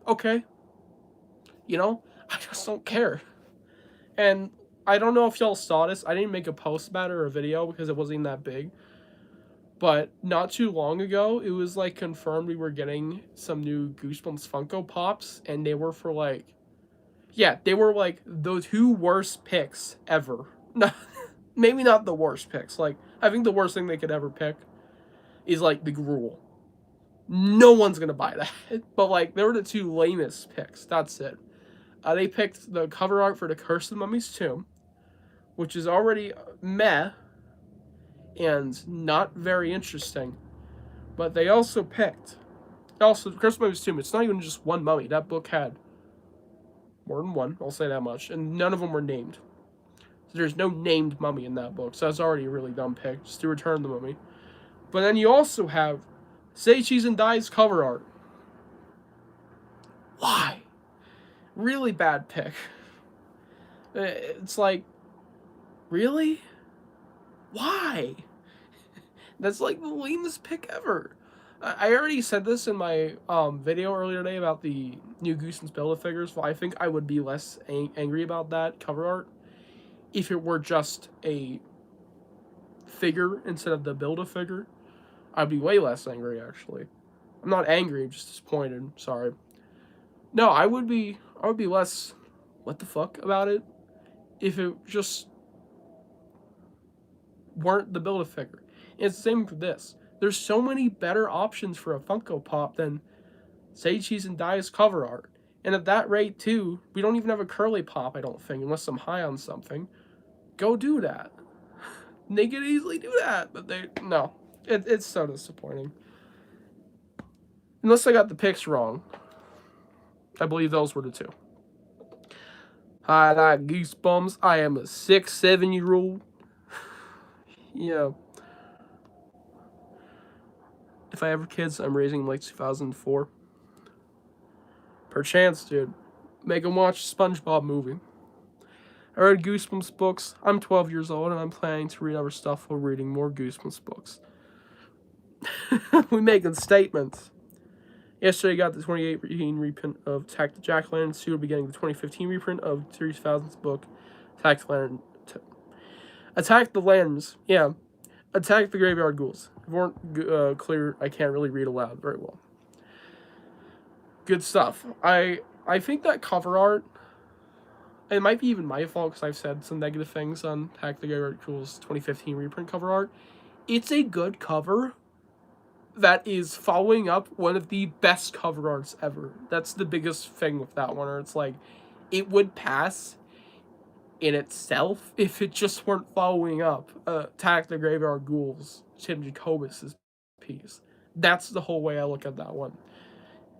Okay. You know? I just don't care. And I don't know if y'all saw this. I didn't make a post about it or a video because it wasn't that big. But not too long ago, it was, like, confirmed we were getting some new Goosebumps Funko Pops. And they were for, like... Yeah, they were, like, the 2 worst picks ever. Maybe not the worst picks. Like, I think the worst thing they could ever pick is, like, the Gruul. No one's gonna buy that. But, like, they were the 2 lamest picks. That's it. They picked the cover art for The Curse of the Mummy's Tomb, which is already meh and not very interesting. But they also picked... Also, The Curse of the Mummy's Tomb, it's not even just one mummy. That book had more than one, I'll say that much. And none of them were named. So there's no named mummy in that book. So that's already a really dumb pick, just to return the mummy. But then you also have Say Cheese and Die's cover art. Why? Really bad pick. It's like, really? Why? That's like the lamest pick ever. I already said this in my video earlier today about the new Goosebumps Build-A-Figures. Well, I think I would be less angry about that cover art if it were just a figure instead of the Build-A-Figure. I'd be way less angry, actually. I'm not angry, I'm just disappointed. Sorry. No, I would be less what the fuck about it if it just weren't the Build-A-Figure. And it's the same for this. There's so many better options for a Funko Pop than Say Cheese and Die's cover art. And at that rate, too, we don't even have a Curly Pop, I don't think, unless I'm high on something. Go do that. They could easily do that, but no. It's so disappointing. Unless I got the pics wrong. I believe those were the two. Hi, I like Goosebumps. I am a 6-7-year-old. Yeah. If I have kids, I'm raising them like 2004. Perchance, dude. Make them watch a SpongeBob movie. I read Goosebumps books. I'm 12 years old, and I'm planning to read other stuff while reading more Goosebumps books. We making statements. Yesterday, I got the 2018 reprint of Attack the Jack-O-Lantern. Soon we'll be getting the 2015 reprint of Series 1000's book, Attack the Lanterns. Yeah. Attack the Graveyard Ghouls. If it weren't clear, I can't really read aloud very well. Good stuff. I think that cover art, it might be even my fault because I've said some negative things on Attack the Graveyard Ghouls 2015 reprint cover art. It's a good cover that is following up one of the best cover arts ever. That's the biggest thing with that one, or it's like, it would pass in itself if it just weren't following up Attack the Graveyard Ghouls, Tim Jacobus' piece. That's the whole way I look at that one.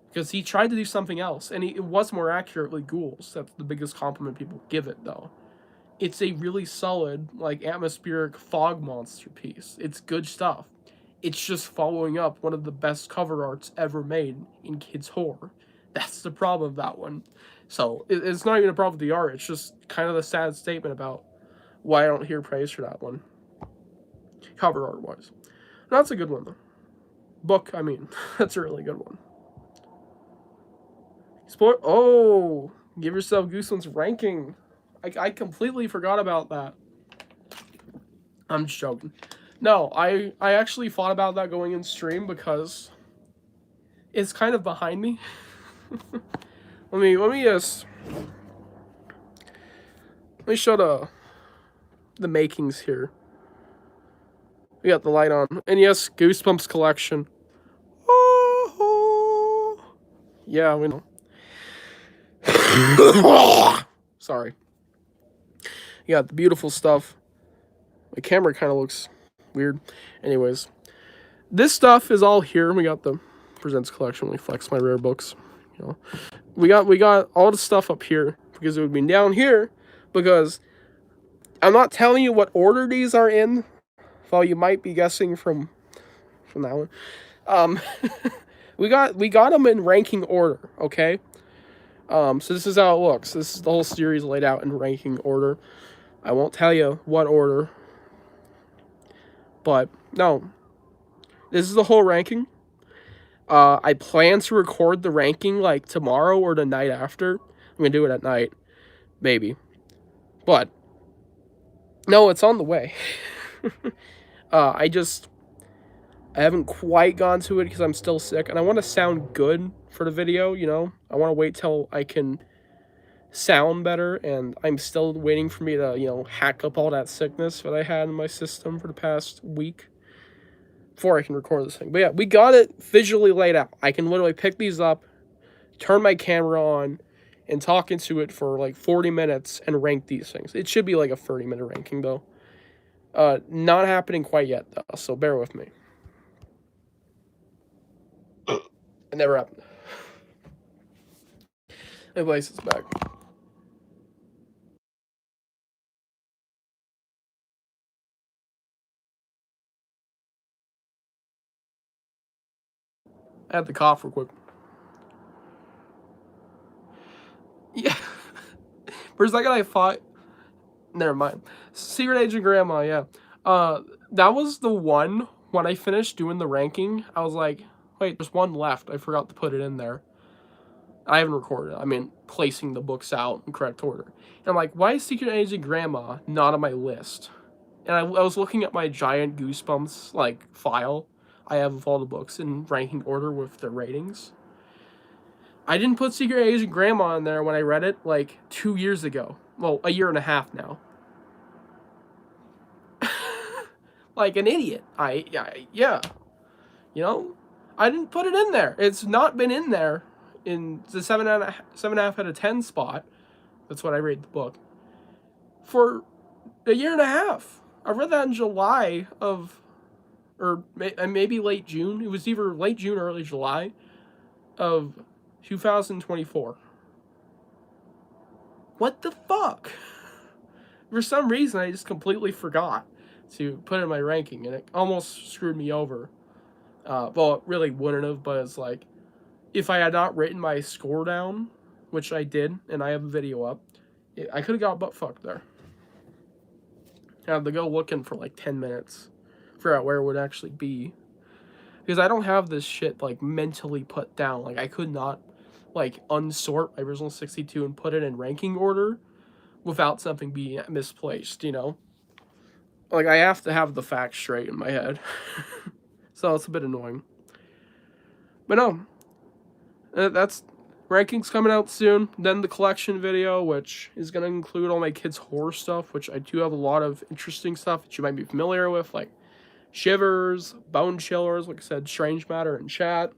Because he tried to do something else, and it was more accurately ghouls. That's the biggest compliment people give it, though. It's a really solid, like, atmospheric fog monster piece. It's good stuff. It's just following up one of the best cover arts ever made in kids' horror. That's the problem with that one. So, it's not even a problem with the art. It's just kind of a sad statement about why I don't hear praise for that one. Cover art-wise. That's a good one, though. Book, I mean. That's a really good one. Oh! Give yourself Goosebumps ranking. I completely forgot about that. I'm just joking. No, I actually thought about that going in stream because it's kind of behind me. let me show the makings here. We got the light on. And yes, Goosebumps collection. Oh, yeah, we know. Sorry. You got the beautiful stuff. My camera kind of looks weird. Anyways, this stuff is all here. We got the Presents collection. We flex my rare books. You know, we got all the stuff up here because it would be down here because I'm not telling you what order these are in. Though you might be guessing from that one. we got them in ranking order. Okay. So this is how it looks. This is the whole series laid out in ranking order. I won't tell you what order. But, no. This is the whole ranking. I plan to record the ranking, like, tomorrow or the night after. I'm going to do it at night. Maybe. But, no, it's on the way. I haven't quite gone to it because I'm still sick. And I want to sound good for the video, you know. I want to wait till I can sound better. And I'm still waiting for me to, you know, hack up all that sickness that I had in my system for the past week before I can record this thing. But yeah, we got it visually laid out. I can literally pick these up, turn my camera on, and talk into it for like 40 minutes and rank these things. It should be like a 30-minute ranking, though. Not happening quite yet, though, so bear with me. It never happened. My place is back. I had to cough real quick. Yeah. For a second I thought... Never mind. Secret Agent Grandma, yeah. That was the one, when I finished doing the ranking, I was like, wait, there's one left. I forgot to put it in there. I haven't recorded it. I mean, placing the books out in correct order. And I'm like, why is Secret Agent Grandma not on my list? And I was looking at my giant Goosebumps, like, file I have of all the books in ranking order with their ratings. I didn't put Secret Agent Grandma in there when I read it, like, 2 years ago. Well, a year and a half now. like an idiot. Yeah. You know, I didn't put it in there. It's not been in there in the 7.5 out of 10 spot. That's what I rate the book for a year and a half. I read that in July of, or maybe late June. It was either late June or early July of 2024. What the fuck? For some reason, I just completely forgot to put in my ranking, and it almost screwed me over. Well, it really wouldn't have, but it's like, if I had not written my score down, which I did, and I have a video up, I could have got butt fucked there. I had to go looking for like 10 minutes, figure out where it would actually be. Because I don't have this shit like mentally put down. Like I could not like unsort my original 62 and put it in ranking order without something being misplaced, you know? Like I have to have the facts straight in my head. So it's a bit annoying. But no, that's rankings coming out soon. Then the collection video, which is going to include all my kids' horror stuff, which I do have a lot of interesting stuff that you might be familiar with, like Shivers, Bone Chillers, like I said, Strange Matter in chat,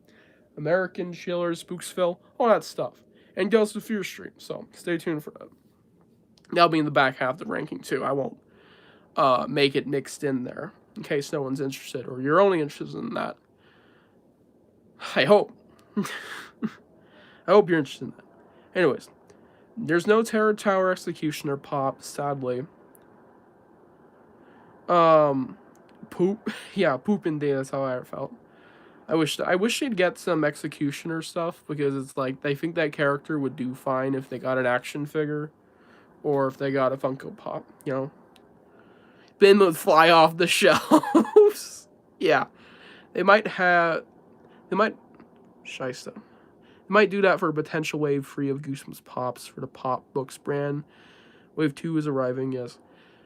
American Chillers, Spooksville, all that stuff. And Ghost of Fear stream, so stay tuned for that. That'll be in the back half of the ranking too. I won't make it mixed in there in case no one's interested, or you're only interested in that. I hope. I hope you're interested in that. Anyways, there's no Terror Tower Executioner pop, sadly. Poop. Yeah, poop indeed, that's how I felt. I wish they'd get some Executioner stuff, because it's like, they think that character would do fine if they got an action figure, or if they got a Funko Pop, you know? Bin would fly off the shelves. Yeah. They might Shiesta. They might do that for a potential wave 3 of Goosebumps Pops for the Pop Books brand. Wave 2 is arriving, yes.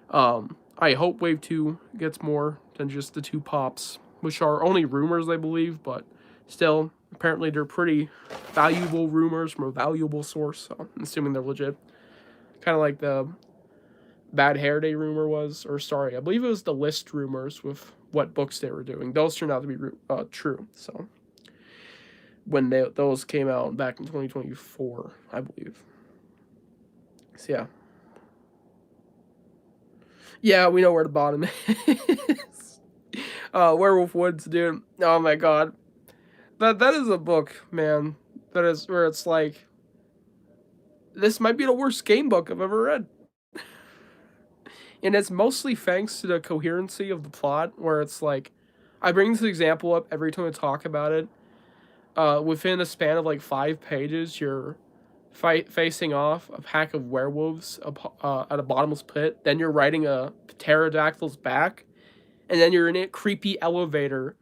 I hope Wave 2 gets more than just the 2 Pops, which are only rumors, I believe, but still, apparently they're pretty valuable rumors from a valuable source, so I'm assuming they're legit. Kind of like the Bad Hair Day rumor was, or sorry, I believe it was the list rumors with what books they were doing. Those turned out to be true, so when those came out back in 2024, I believe. So yeah. Yeah, we know where the bottom is. Werewolf Woods, dude. Oh my god. That is a book, man. That is where it's like, this might be the worst game book I've ever read. And it's mostly thanks to the coherency of the plot, where it's like, I bring this example up every time I talk about it. Within a span of like 5 pages, you're facing off a pack of werewolves at a bottomless pit. Then you're riding a pterodactyl's back, and then you're in a creepy elevator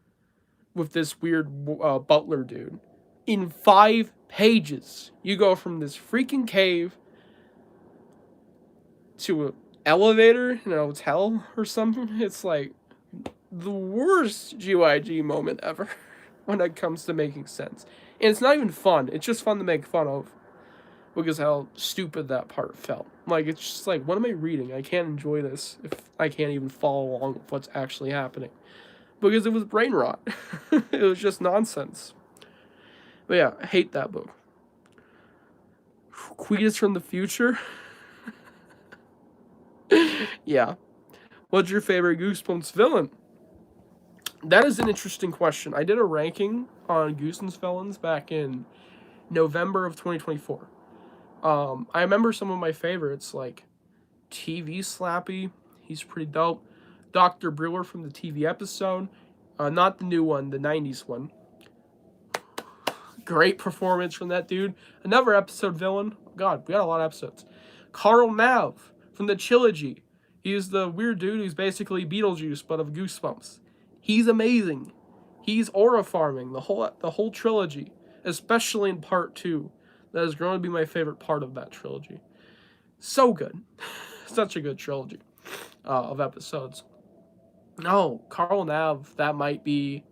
with this weird butler dude. In 5 pages, you go from this freaking cave to an elevator in a hotel or something. It's like the worst GYG moment ever when it comes to making sense. And it's not even fun. It's just fun to make fun of, because how stupid that part felt. Like, it's just like, what am I reading? I can't enjoy this if I can't even follow along with what's actually happening. Because it was brain rot. It was just nonsense. But yeah, I hate that book. Quetus from the future? Yeah. What's your favorite Goosebumps villain? That is an interesting question. I did a ranking on Goosebumps villains back in November of 2024. I remember some of my favorites, like TV Slappy. He's pretty dope. Dr. Brewer from the TV episode. Not the new one, the 90s one. Great performance from that dude. Another episode villain. God, we got a lot of episodes. Carl Nav from the trilogy. He's the weird dude who's basically Beetlejuice, but of Goosebumps. He's amazing. He's aura farming the whole trilogy, especially in part 2. That is going to be my favorite part of that trilogy. So good. Such a good trilogy of episodes. No, Carl Nav, that might be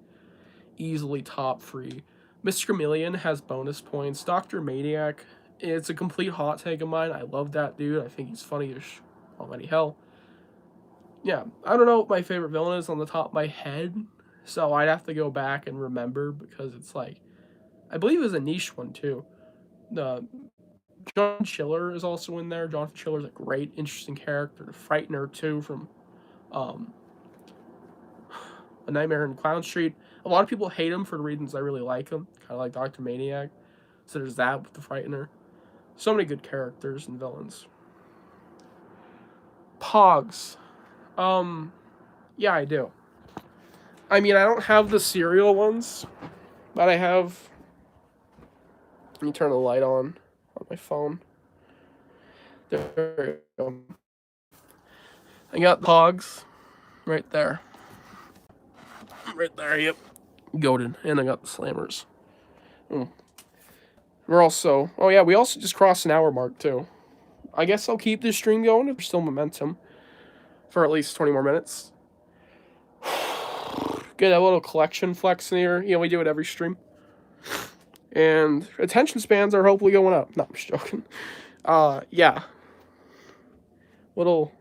easily top 3. Mr. Chameleon has bonus points. Dr. Maniac, it's a complete hot take of mine. I love that dude. I think he's funny as almighty hell. yeah, I don't know what my favorite villain is on the top of my head, so I'd have to go back and remember because it's like, I believe it was a niche one too. The John Chiller is also in there. Jonathan Chiller's a great, interesting character. The Frightener too from um, A Nightmare on Clown Street. A lot of people hate him for the reasons I really like him, kind of like Dr. Maniac. So there's that with the Frightener. So many good characters and villains. Pogs. Yeah, I do. I mean, I don't have the cereal ones, but I have. Let me turn the light on my phone. There we go. I got Pogs right there. Right there, yep. Goated. And I got the Slammers. We're also. Oh, yeah, we also just crossed an hour mark, too. I guess I'll keep this stream going if there's still momentum for at least 20 more minutes. Get a little collection flex in here. You know, we do it every stream. And attention spans are hopefully going up. No, I'm just joking. Yeah. Little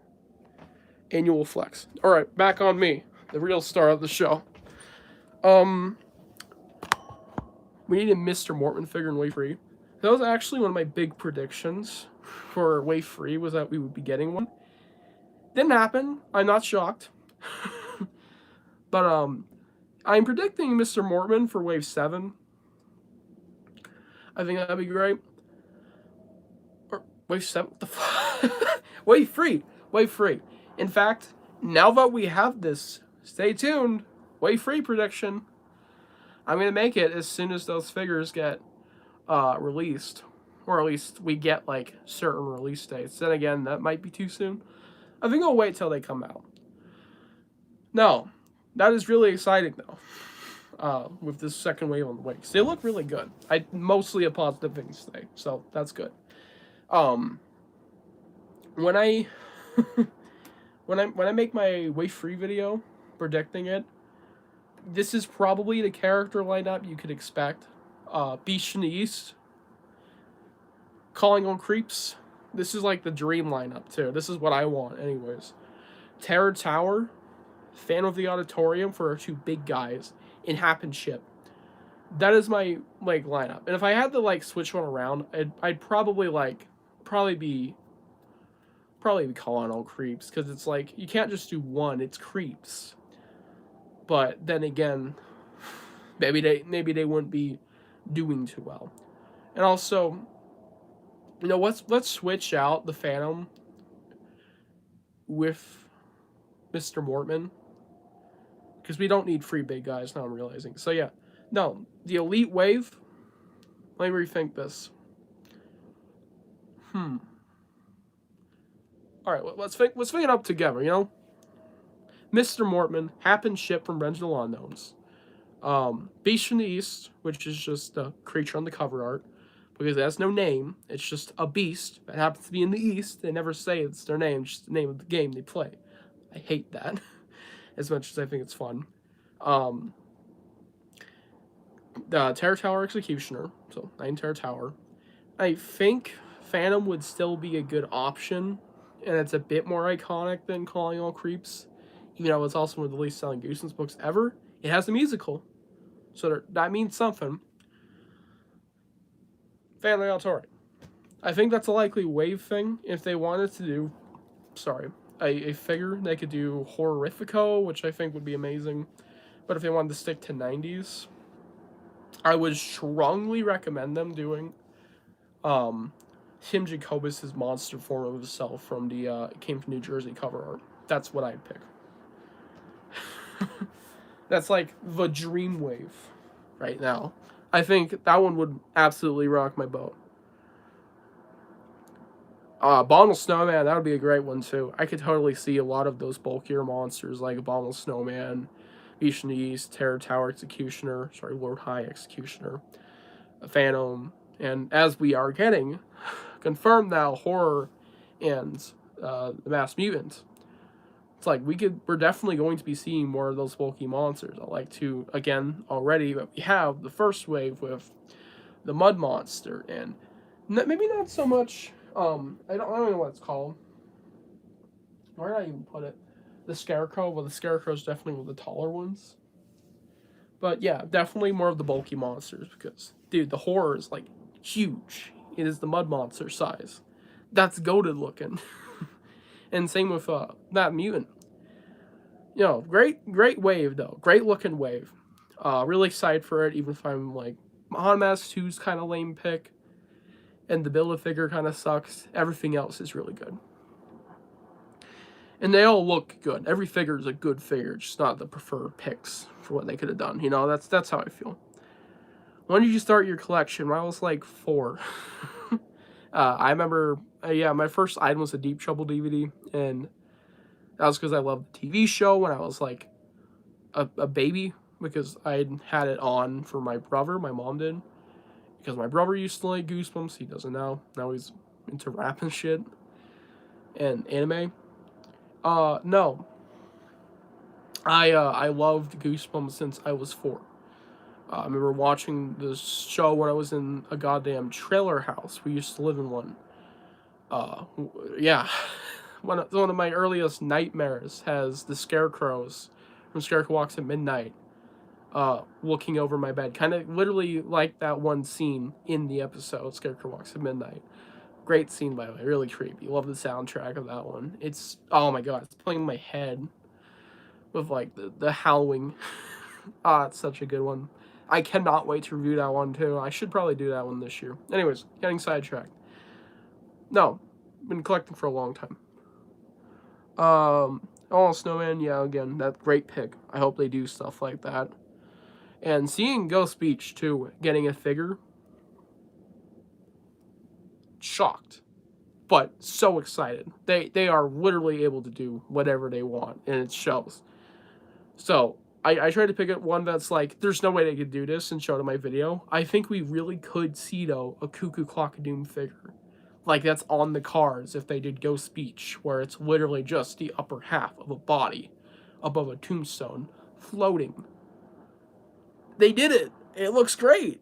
annual flex. Alright, back on me. The real star of the show. We need a Mr. Mortman figure in Wave 3. That was actually one of my big predictions for Wave 3 was that we would be getting one. Didn't happen. I'm not shocked. But I'm predicting Mr. Mortman for Wave 7. I think that'd be great. Or Wave 7? What the fuck? Wave 3. Wave 3. In fact, now that we have this, stay tuned. Wave 3 prediction. I'm going to make it as soon as those figures get released. Or at least we get, like, certain release dates. Then again, that might be too soon. I think I'll wait till they come out. No. That is really exciting, though. With this second wave on the way. 'Cause they look really good. I mostly a positive thing to say. So, that's good. When I... when I make my Wave 3 video, predicting it, this is probably the character lineup you could expect. Beast in the East. Calling on Creeps. This is like the dream lineup, too. This is what I want, anyways. Terror Tower. Fan of the Auditorium for our two big guys. And Happen Ship. That is my, like, lineup. And if I had to, like, switch one around, I'd probably, like, probably be calling all Creeps. Because it's like, you can't just do one. It's Creeps. But then again, maybe they wouldn't be doing too well. And also, you know, let's switch out the Phantom with Mr. Mortman. Because we don't need free big guys, now I'm realizing. So yeah, no, the Elite Wave, let me rethink this. Alright, let's think it up together, you know? Mr. Mortman, Happen Ship from Reginald Unknowns. Beast from the East, which is just a creature on the cover art. Because it has no name. It's just a beast that happens to be in the East. They never say it's their name, just the name of the game they play. I hate that. As much as I think it's fun. The Terror Tower Executioner. So, 9 Terror Tower. I think Phantom would still be a good option. And it's a bit more iconic than Calling All Creeps. Even though it's also one of the least selling Goosebumps books ever. It has a musical. So that means something. Family Auditorium. I think that's a likely wave thing. If they wanted to do... Sorry. A figure, they could do Horrifico, which I think would be amazing. But if they wanted to stick to 90s, I would strongly recommend them doing Tim Jacobus' monster form of himself from the Came from New Jersey cover art. That's what I'd pick. That's like the dream wave right now. I think that one would absolutely rock my boat. Abominable Snowman, that would be a great one too. I could totally see a lot of those bulkier monsters like Abominable Snowman, Beast in the East, Terror Tower Executioner, Lord High Executioner, Phantom, and as we are getting confirmed now, Horror and the Masked Mutant. It's like we're definitely going to be seeing more of those bulky monsters. I like to, again, already, but we have the first wave with the Mud Monster, and maybe not so much, I don't know what it's called. Where did I even put it? the Scarecrow. Well, the Scarecrow's definitely one of the taller ones. But yeah, definitely more of the bulky monsters because, dude, the horror is like huge. It is the mud monster size. That's goated looking. And same with that mutant. You know, great wave though. Great looking wave. Really excited for it, even if I'm like, Haunted Mask 2's kind of lame pick. And the Build-A-Figure kind of sucks. Everything else is really good. And they all look good. Every figure is a good figure, just not the preferred picks for what they could have done. You know, that's how I feel. When did you start your collection? When I was like 4. I remember, yeah, my first item was a Deep Trouble DVD, and that was because I loved the TV show when I was like a baby, because I had it on for my brother. My mom did, because my brother used to like Goosebumps. He doesn't now. Now he's into rap and shit and anime. No. I loved Goosebumps since I was 4. I remember watching this show when I was in a goddamn trailer house. We used to live in one. Yeah. One of my earliest nightmares has the scarecrows from Scarecrow Walks at Midnight looking over my bed. Kind of literally like that one scene in the episode, Scarecrow Walks at Midnight. Great scene, by the way. Really creepy. Love the soundtrack of that one. It's, oh my god, it's playing in my head with like the howling. It's such a good one. I cannot wait to review that one too. I should probably do that one this year. Anyways, getting sidetracked. No, been collecting for a long time. Oh, Snowman, yeah, again, that great pick. I hope they do stuff like that. And seeing Ghost Beach too, getting a figure, shocked, but so excited. They are literally able to do whatever they want, and it shows. So I tried to pick up one that's like, there's no way they could do this and show it in my video. I think we really could see, though, a Cuckoo Clock of Doom figure. Like, that's on the cards if they did Ghost Beach, where it's literally just the upper half of a body above a tombstone floating. They did it. It looks great.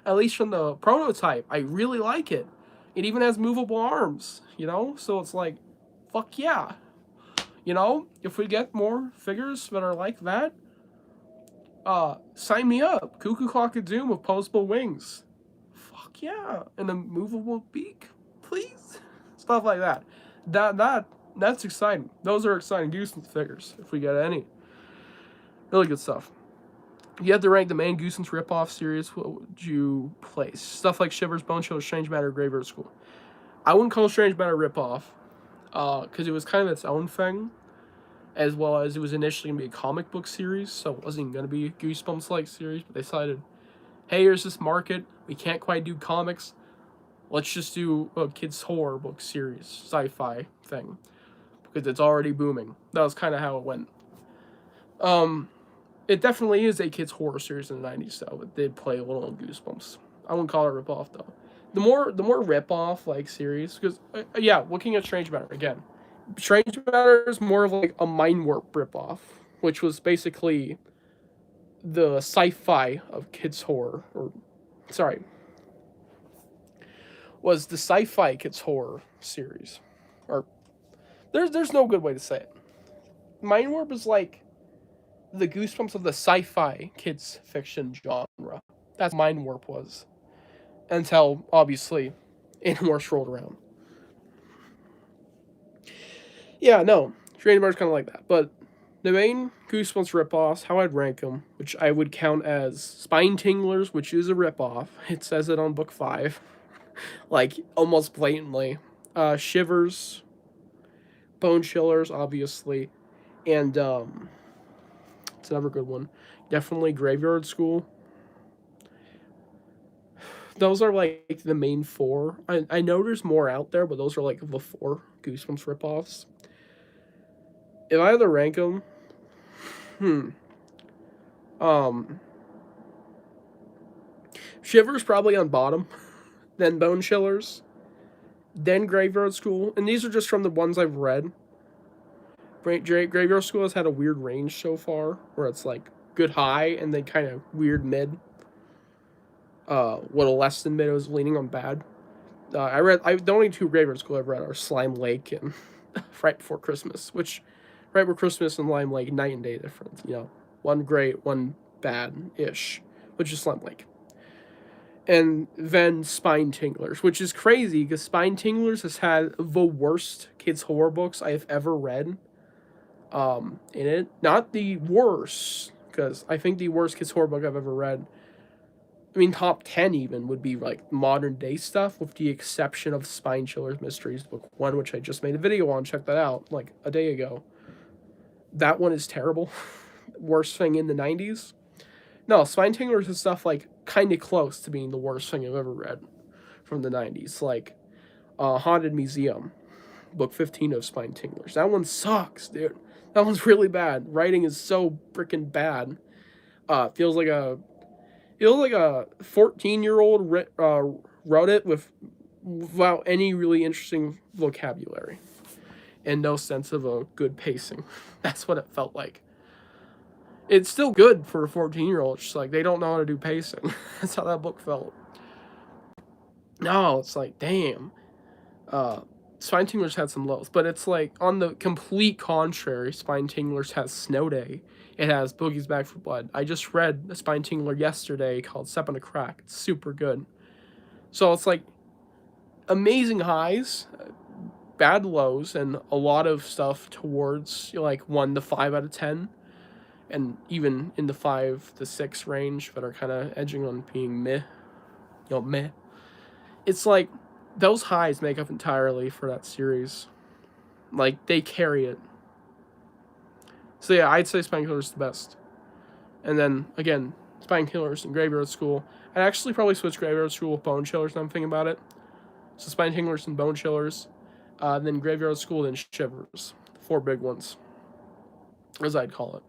At least from the prototype. I really like it. It even has movable arms, you know? So it's like, fuck yeah. You know, if we get more figures that are like that, sign me up. Cuckoo Clock of Doom with posable wings. Fuck yeah. And a movable beak, please. Stuff like that. That's exciting. Those are exciting Goosebumps figures, if we get any. Really good stuff. If you had to rank the main Goosebumps ripoff series, what would you place? Stuff like Shivers, Bone Chills, Strange Matter, Graveyard School. I wouldn't call Strange Matter ripoff, because it was kind of its own thing, as well as it was initially going to be a comic book series, so it wasn't going to be a Goosebumps-like series, but they decided, hey, here's this market, we can't quite do comics, let's just do a kids' horror book series, sci-fi thing, because it's already booming. That was kind of how it went. It definitely is a kids' horror series in the 90s, though. It did play a little on Goosebumps. I wouldn't call it a ripoff, though. The more rip-off, like, series, because, yeah, looking at Strange Matter, again, Strange Matter is more of like a Mind Warp ripoff, which was basically the sci-fi of kids horror, was the sci-fi kids horror series, or there's no good way to say it. Mind Warp is like the Goosebumps of the sci-fi kids fiction genre. That's what Mind Warp was, until obviously Animorphs rolled around. Yeah, no, Strange Matter's kind of like that, but the main Goosebumps ripoffs, how I'd rank them, which I would count as Spine Tinglers, which is a ripoff. It says it on book 5, like almost blatantly. Shivers, Bone Chillers, obviously, and it's another good one. Definitely Graveyard School. Those are like the main 4. I know there's more out there, but those are like the 4 Goosebumps ripoffs. If I had to rank them, Shivers probably on bottom, then Bone Chillers, then Graveyard School, and these are just from the ones I've read. Graveyard School has had a weird range so far, where it's like good high and then kind of weird mid. Little less than mid, it was leaning on bad. The only 2 Graveyard School I've read are Slime Lake and Fright Before Christmas, which right where Christmas and Slime like night and day difference. One great, one bad-ish, which is Slime like. And then Spine Tinglers, which is crazy because Spine Tinglers has had the worst kids horror books I have ever read. In it, not the worst, because I think the worst kids horror book I've ever read, I mean top 10 even, would be like modern day stuff, with the exception of Spine Chillers Mysteries Book 1, which I just made a video on. Check that out like a day ago. That one is terrible. Worst thing in the 90s. No, Spine Tinglers is stuff like kind of close to being the worst thing I've ever read from the 90s. Like Haunted Museum, book 15 of Spine Tinglers. That one sucks, dude. That one's really bad. Writing is so freaking bad. Feels like a 14-year-old wrote it without any really interesting vocabulary and no sense of a good pacing. That's what it felt like. It's still good for a 14-year-old. It's just like they don't know how to do pacing. That's how that book felt. No, it's like, damn. Spine Tinglers had some lows, but it's like on the complete contrary. Spine Tinglers has Snow Day. It has Boogie's Back for Blood. I just read a Spine Tingler yesterday called Step on a Crack. It's super good. So it's like amazing highs, bad lows, and a lot of stuff towards like 1 to 5 out of 10, and even in the 5 to 6 range that are kind of edging on being meh. Meh. It's like those highs make up entirely for that series. Like, they carry it. So yeah, I'd say Spine Killers is the best. And then, again, Spine Killers and Graveyard School. I'd actually probably switch Graveyard School with Bone Chillers now I'm thinking about it. So Spine Killers and Bone Chillers. Then Graveyard School, then Shivers. The 4 big ones. As I'd call it.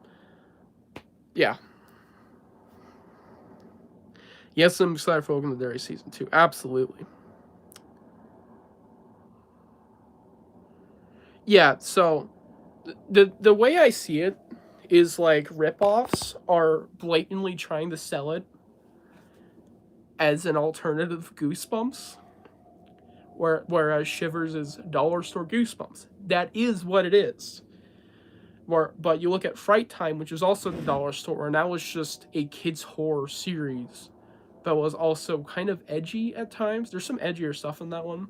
Yeah. Yes, I'm excited for Welcome to Derry Season 2. Absolutely. Yeah, so the way I see it is like ripoffs are blatantly trying to sell it as an alternative Goosebumps, whereas Shivers is dollar store Goosebumps. That is what it is. But you look at Fright Time, which is also the dollar store, and that was just a kids horror series that was also kind of edgy at times. There's some edgier stuff in that one.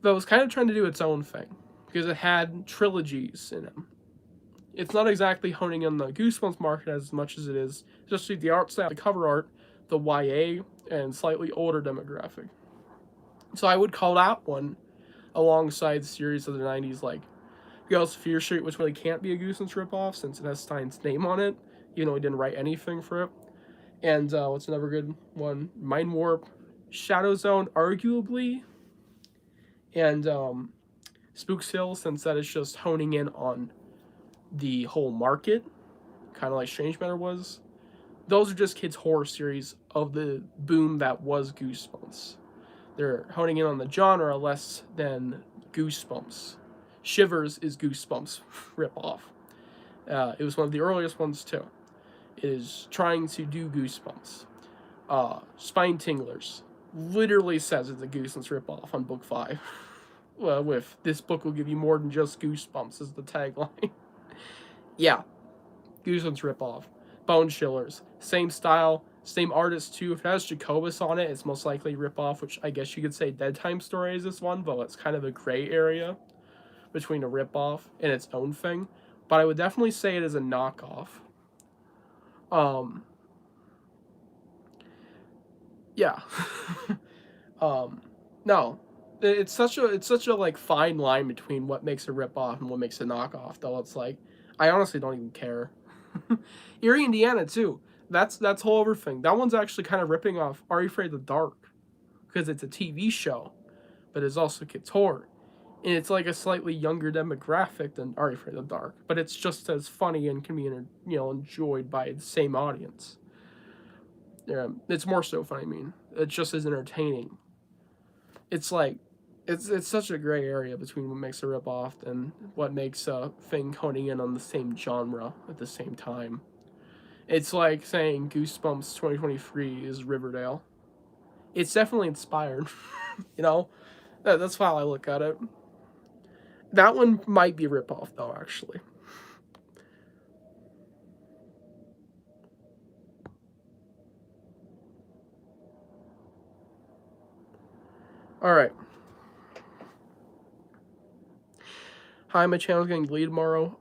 That was kind of trying to do its own thing, because it had trilogies in it. It's not exactly honing in the Goosebumps market as much as it is just the art style, the cover art, the YA, and slightly older demographic. So I would call that one alongside the series of the 90s, like Ghost of Fear Street, which really can't be a Goosebumps ripoff since it has Stein's name on it, even though he didn't write anything for it. And what's another good one? Mind Warp, Shadow Zone, arguably, and Spooks Hill, since that is just honing in on the whole market, kind of like Strange Matter was. Those are just kids' horror series of the boom that was Goosebumps. They're honing in on the genre less than Goosebumps. Shivers is Goosebumps ripoff. It was one of the earliest ones too. It is trying to do Goosebumps. Spine Tinglers literally says it's a Goosebumps ripoff on book 5. Well, with this book will give you more than just Goosebumps is the tagline. Yeah, Goosebumps ripoff. Bone Chillers, same style, same artist too. If it has Jacobus on it, it's most likely ripoff, which I guess you could say Dead Time Story is this one, but it's kind of a gray area between a ripoff and its own thing. But I would definitely say it is a knockoff. Yeah. No. It's such a like fine line between what makes a ripoff and what makes a knockoff, though. It's like I honestly don't even care. Erie, Indiana too. That's whole other thing. That one's actually kind of ripping off Are You Afraid of the Dark, because it's a TV show, but it's also kids horror, and it's like a slightly younger demographic than Are You Afraid of the Dark, but it's just as funny and can be enjoyed by the same audience. Yeah, it's more so funny. I mean, it's just as entertaining. It's like it's such a gray area between what makes a ripoff and what makes a thing honing in on the same genre at the same time. It's like saying Goosebumps 2023 is Riverdale. It's definitely inspired, That's how I look at it. That one might be a ripoff, though, actually. Alright. Hi, my channel's getting deleted tomorrow.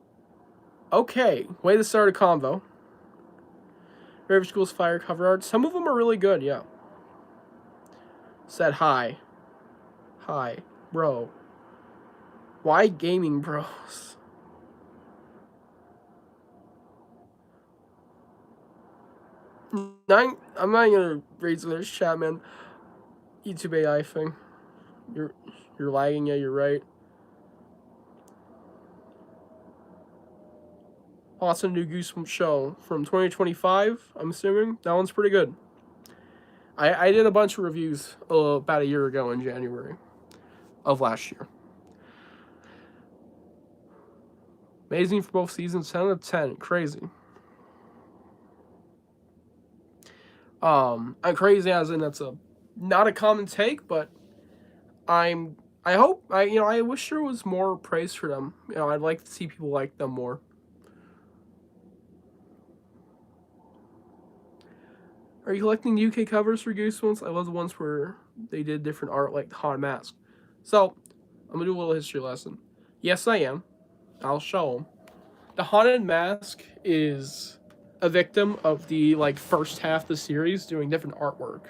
Okay, way to start a convo. Favorite School's Fire cover art. Some of them are really good, yeah. Said hi. Hi. Bro. Why gaming bros? I'm not gonna read this chat, man. YouTube AI thing. You're lagging, yeah, you're right. Awesome new Goosebumps show from 2025, I'm assuming. That one's pretty good. I did a bunch of reviews about a year ago in January of last year. Amazing for both seasons, 10 out of 10. Crazy. I'm crazy as in that's not a common take, but I wish there was more praise for them. I'd like to see people like them more. Are you collecting UK covers for Goosebumps? I love the ones where they did different art, like the Haunted Mask. So, I'm gonna do a little history lesson. Yes, I am. I'll show them. The Haunted Mask is a victim of the first half of the series doing different artwork.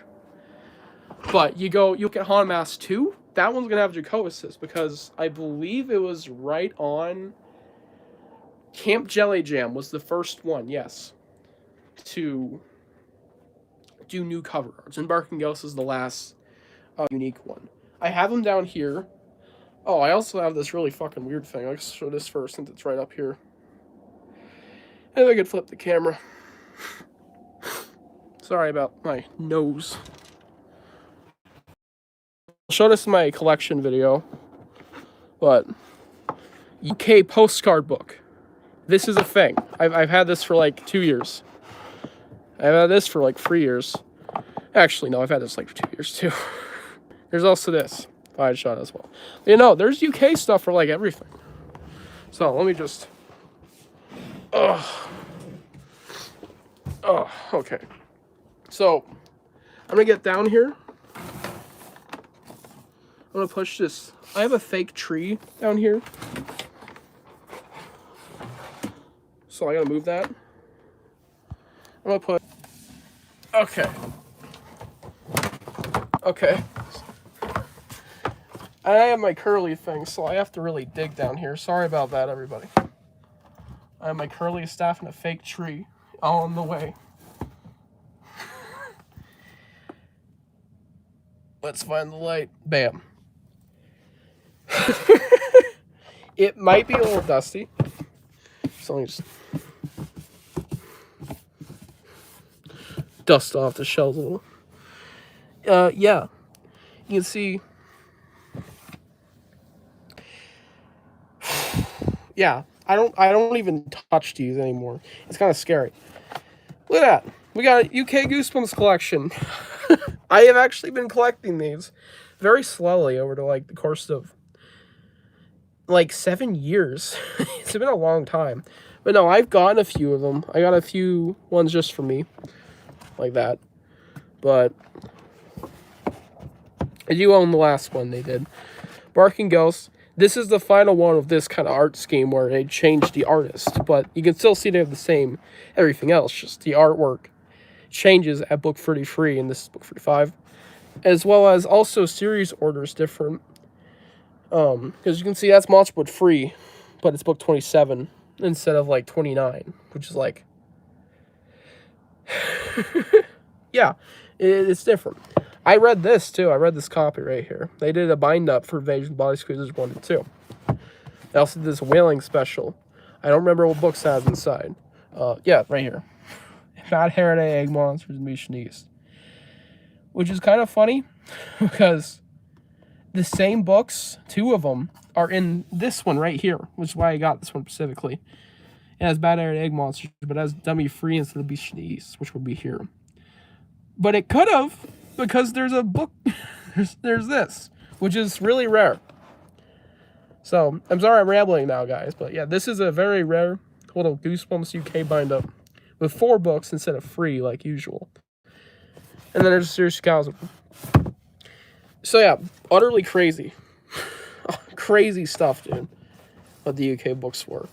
But you look at Haunted Mask 2, that one's gonna have Jaco assist because I believe it was right on Camp Jelly Jam was the first one, yes, to do new cover arts, and Barking Ghost is the last unique one. I have them down here. Oh, I also have this really fucking weird thing. I'll show this first since it's right up here. And I could flip the camera. Sorry about my nose. I'll show this in my collection video. But UK postcard book. This is a thing. I've had this for 2 years. I've had this for 3 years. Actually, no, I've had this for 2 years too. There's also this. Wide shot as well. There's UK stuff for everything. So let me just. Okay. So I'm gonna get down here. I'm gonna push this. I have a fake tree down here. So I gotta move that. I'm gonna put. Okay. I have my curly thing, so I have to really dig down here. Sorry about that, everybody. I have my curly staff and a fake tree all on the way. Let's find the light. Bam. It might be a little dusty. So let me just dust off the shells a little. Yeah. You can see. Yeah, I don't even touch these anymore. It's kind of scary. Look at that. We got a UK Goosebumps collection. I have actually been collecting these very slowly over the course of 7 years. It's been a long time. But no, I've gotten a few of them. I got a few ones just for me. Like that. But I do own the last one they did. Barking Ghost. This is the final one of this kind of art scheme where they changed the artist. But you can still see they have the same everything else. Just the artwork changes at book 33 and this is book 35. As well as also series orders different. Because you can see that's Monster Book 3, but it's book 27 instead of 29, which is yeah, it's different. I read this too. I read this copy right here. They did a bind up for Invasion Body Squeezers 1 and 2. They also did this whaling special. I don't remember what books has inside. Yeah, right here. Bad Hair Day Egg Monsters Mission East. Which is kind of funny because the same books, 2 of them, are in this one right here, which is why I got this one specifically. It has Bad Hair Day Egg Monsters, but it has Dummy Free instead of Mission East, which would be here. But it could have, because there's a book, there's this, which is really rare. So, I'm sorry I'm rambling now, guys. But yeah, this is a very rare little Goosebumps UK bind-up with 4 books instead of 3 like usual. And then there's a series of cows. So yeah, utterly crazy. Crazy stuff, dude. What the UK books were.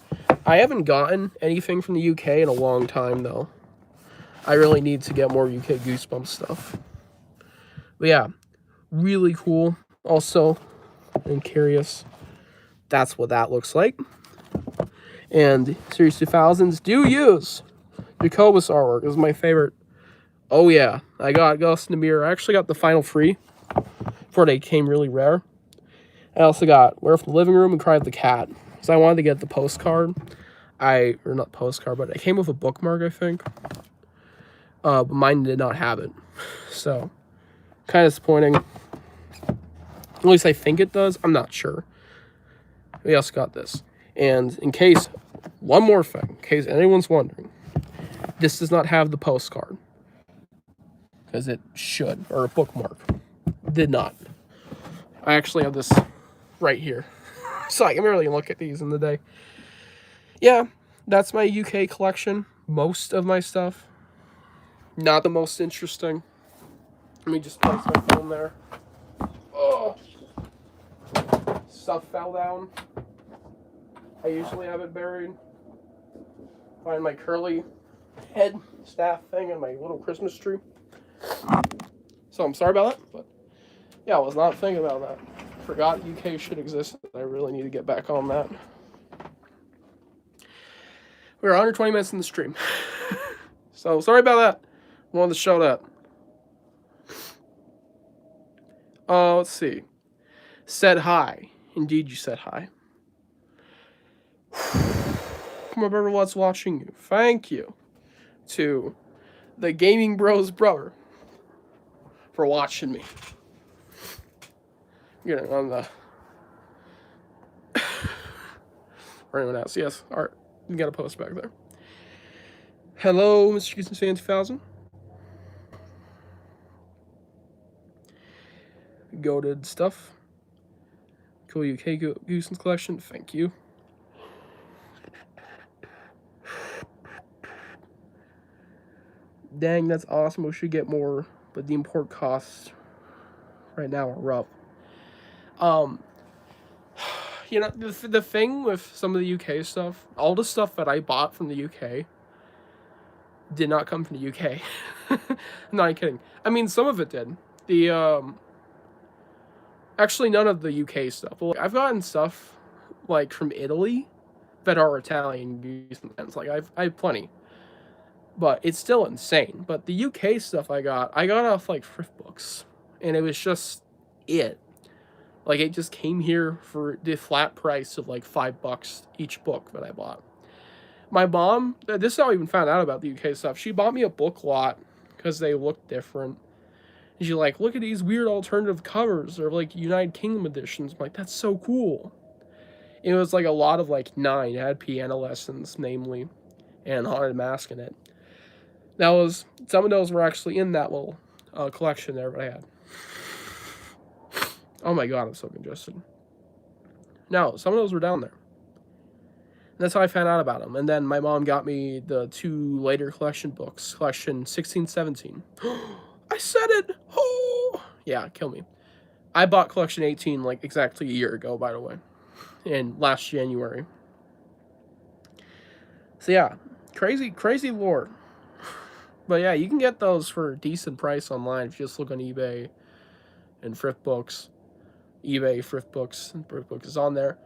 I haven't gotten anything from the UK in a long time, though. I really need to get more UK Goosebumps stuff. But yeah, really cool. Also, I'm curious. That's what that looks like. And Series 2000s do use Jacobus artwork. This is my favorite. Oh yeah, I got Ghost in the Mirror. I actually got the final 3 before they came really rare. I also got Where from the Living Room and Cry of the Cat. Because I wanted to get the postcard. Or not postcard, but it came with a bookmark, I think. But mine did not have it. So, kind of disappointing. At least I think it does. I'm not sure. We also got this. And in case, one more thing, in case anyone's wondering, this does not have the postcard. Because it should, or a bookmark. Did not. I actually have this right here. So I can really look at these in the day. Yeah, that's my UK collection. Most of my stuff. Not the most interesting. Let me just place my phone there. Oh, stuff fell down. I usually have it buried. Find my curly head staff thing and my little Christmas tree. So I'm sorry about that, but yeah, I was not thinking about that. Forgot UK shit existed. I really need to get back on that. We're 120 minutes in the stream. So sorry about that. Wanted to show that. Let's see. Said hi. Indeed, you said hi. My brother loves watching you. Thank you to the Gaming Bros brother for watching me. Getting on the or anyone else. Yes, Art. You got a post back there. Hello, Mr. Goosebumps fan 2000. Goated stuff. Cool UK Goosebumps collection. Thank you. Dang, that's awesome. We should get more, but the import costs right now are rough. You know, the thing with some of the UK stuff, all the stuff that I bought from the UK did not come from the UK. I'm not kidding. I mean, some of it did. Actually, none of the UK stuff. Well, I've gotten stuff, like, from Italy that are Italian. Like, I have plenty. But it's still insane. But the UK stuff I got off, like, thrift books. And it was just it. Like, it just came here for the flat price of, like, $5 each book that I bought. My mom, this is how I even found out about the UK stuff. She bought me a book lot because they looked different. And she's like, look at these weird alternative covers. They're, like, United Kingdom editions. I'm like, that's so cool. It was, like, a lot of, like, 9. It had piano lessons, namely, and Haunted Mask in it. Some of those were actually in that little collection there that I had. Oh my god, I'm so congested. No, some of those were down there. And that's how I found out about them. And then my mom got me the 2 later collection books. Collection 16, 17. I said it! Oh! Yeah, kill me. I bought collection 18 like exactly a year ago, by the way. In last January. So yeah, crazy lore. But yeah, you can get those for a decent price online if you just look on eBay and thrift books. eBay, thrift books, and thrift books is on there.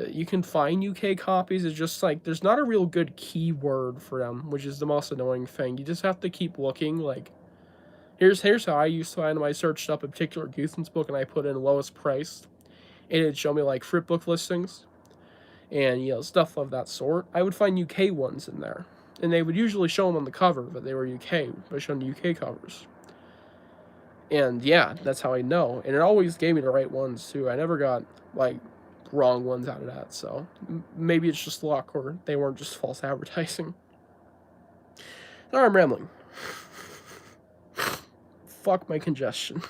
You can find UK copies. It's just like there's not a real good keyword for them, which is the most annoying thing. You just have to keep looking. Like here's how I used to find them. I searched up a particular Goosebumps book and I put in lowest price, and it'd show me like thrift book listings and stuff of that sort. I would find UK ones in there, and they would usually show them on the cover that they were UK by showing the UK covers. And yeah, that's how I know. And it always gave me the right ones too. I never got like wrong ones out of that. So maybe it's just luck, or they weren't just false advertising. Sorry, I'm rambling. Fuck my congestion.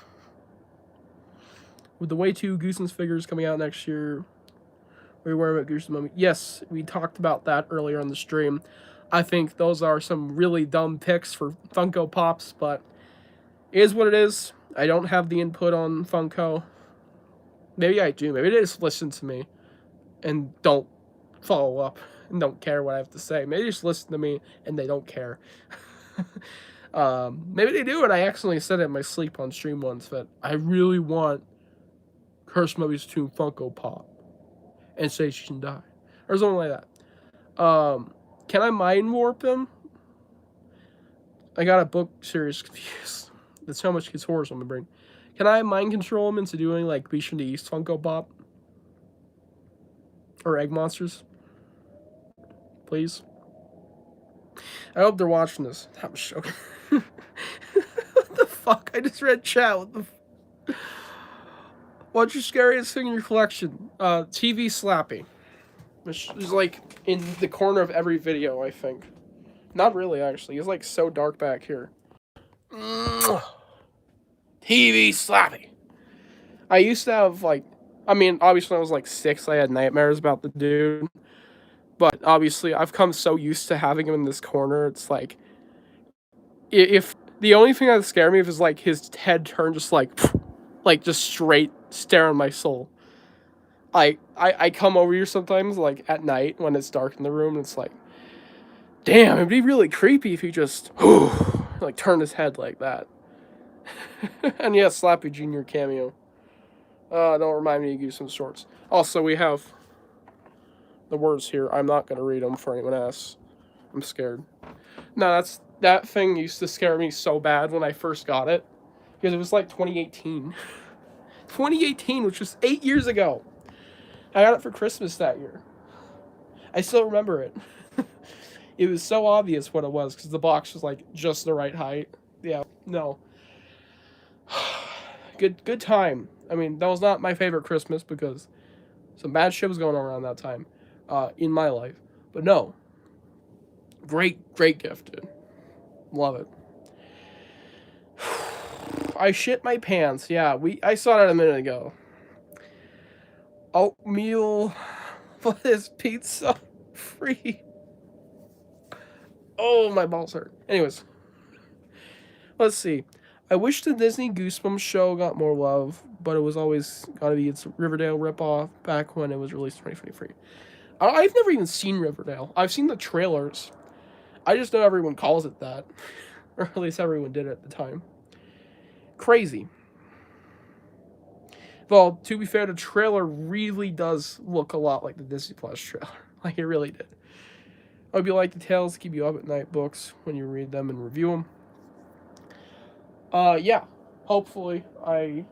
With the Way 2 Goosebumps figures coming out next year, We were at Goosebumps. Yes, we talked about that earlier on the stream. I think those are some really dumb picks for Funko Pops, but it is what it is. I don't have the input on Funko. Maybe I do. Maybe they just listen to me and don't follow up and don't care what I have to say. Maybe they just listen to me and they don't care. Maybe they do, and I accidentally said it in my sleep on stream once that I really want Curse Movies to Funko Pop and say she can die. Or something like that. Can I mind warp him? I got a book series confused. That's how much Kids Horror's on my brain. Can I mind control him into doing like Beast from the East Funko Pop? Or Egg Monsters? Please? I hope they're watching this. I'm joking. What the fuck? I just read chat. What the What's your scariest thing in your collection? TV Slappy. Which is like in the corner of every video, I think. Not really, actually. He's like so dark back here. TV Slappy. I used to have like, I mean, obviously when I was like 6, I had nightmares about the dude. But obviously I've come so used to having him in this corner, it's like, if the only thing that scared me is like his head turned just like just straight staring my soul. I come over here sometimes like at night when it's dark in the room, and it's like, damn, it'd be really creepy if he just like turned his head like that. And yeah, Slappy Jr. cameo. Don't remind me to give some shorts. Also, we have the words here. I'm not gonna read them for anyone else. I'm scared. No, that thing used to scare me so bad when I first got it, because it was like 2018. 2018, which was 8 years ago. I got it for Christmas that year. I still remember it. It was so obvious what it was, because the box was like just the right height. Yeah, no. Good time. I mean, that was not my favorite Christmas because some bad shit was going on around that time in my life. But no. Great gift, dude. Love it. I shit my pants. Yeah, I saw that a minute ago. Oatmeal. What is pizza free? Oh, my balls hurt. Anyways. Let's see. I wish the Disney Goosebumps show got more love, but it was always gotta be its Riverdale ripoff back when it was released in 2023. I've never even seen Riverdale. I've seen the trailers. I just know everyone calls it that. Or at least everyone did at the time. Crazy. Well, to be fair, the trailer really does look a lot like the Disney Plus trailer. Like, it really did. I hope you like the Tales to Keep You Up at Night books when you read them and review them. Yeah. Hopefully I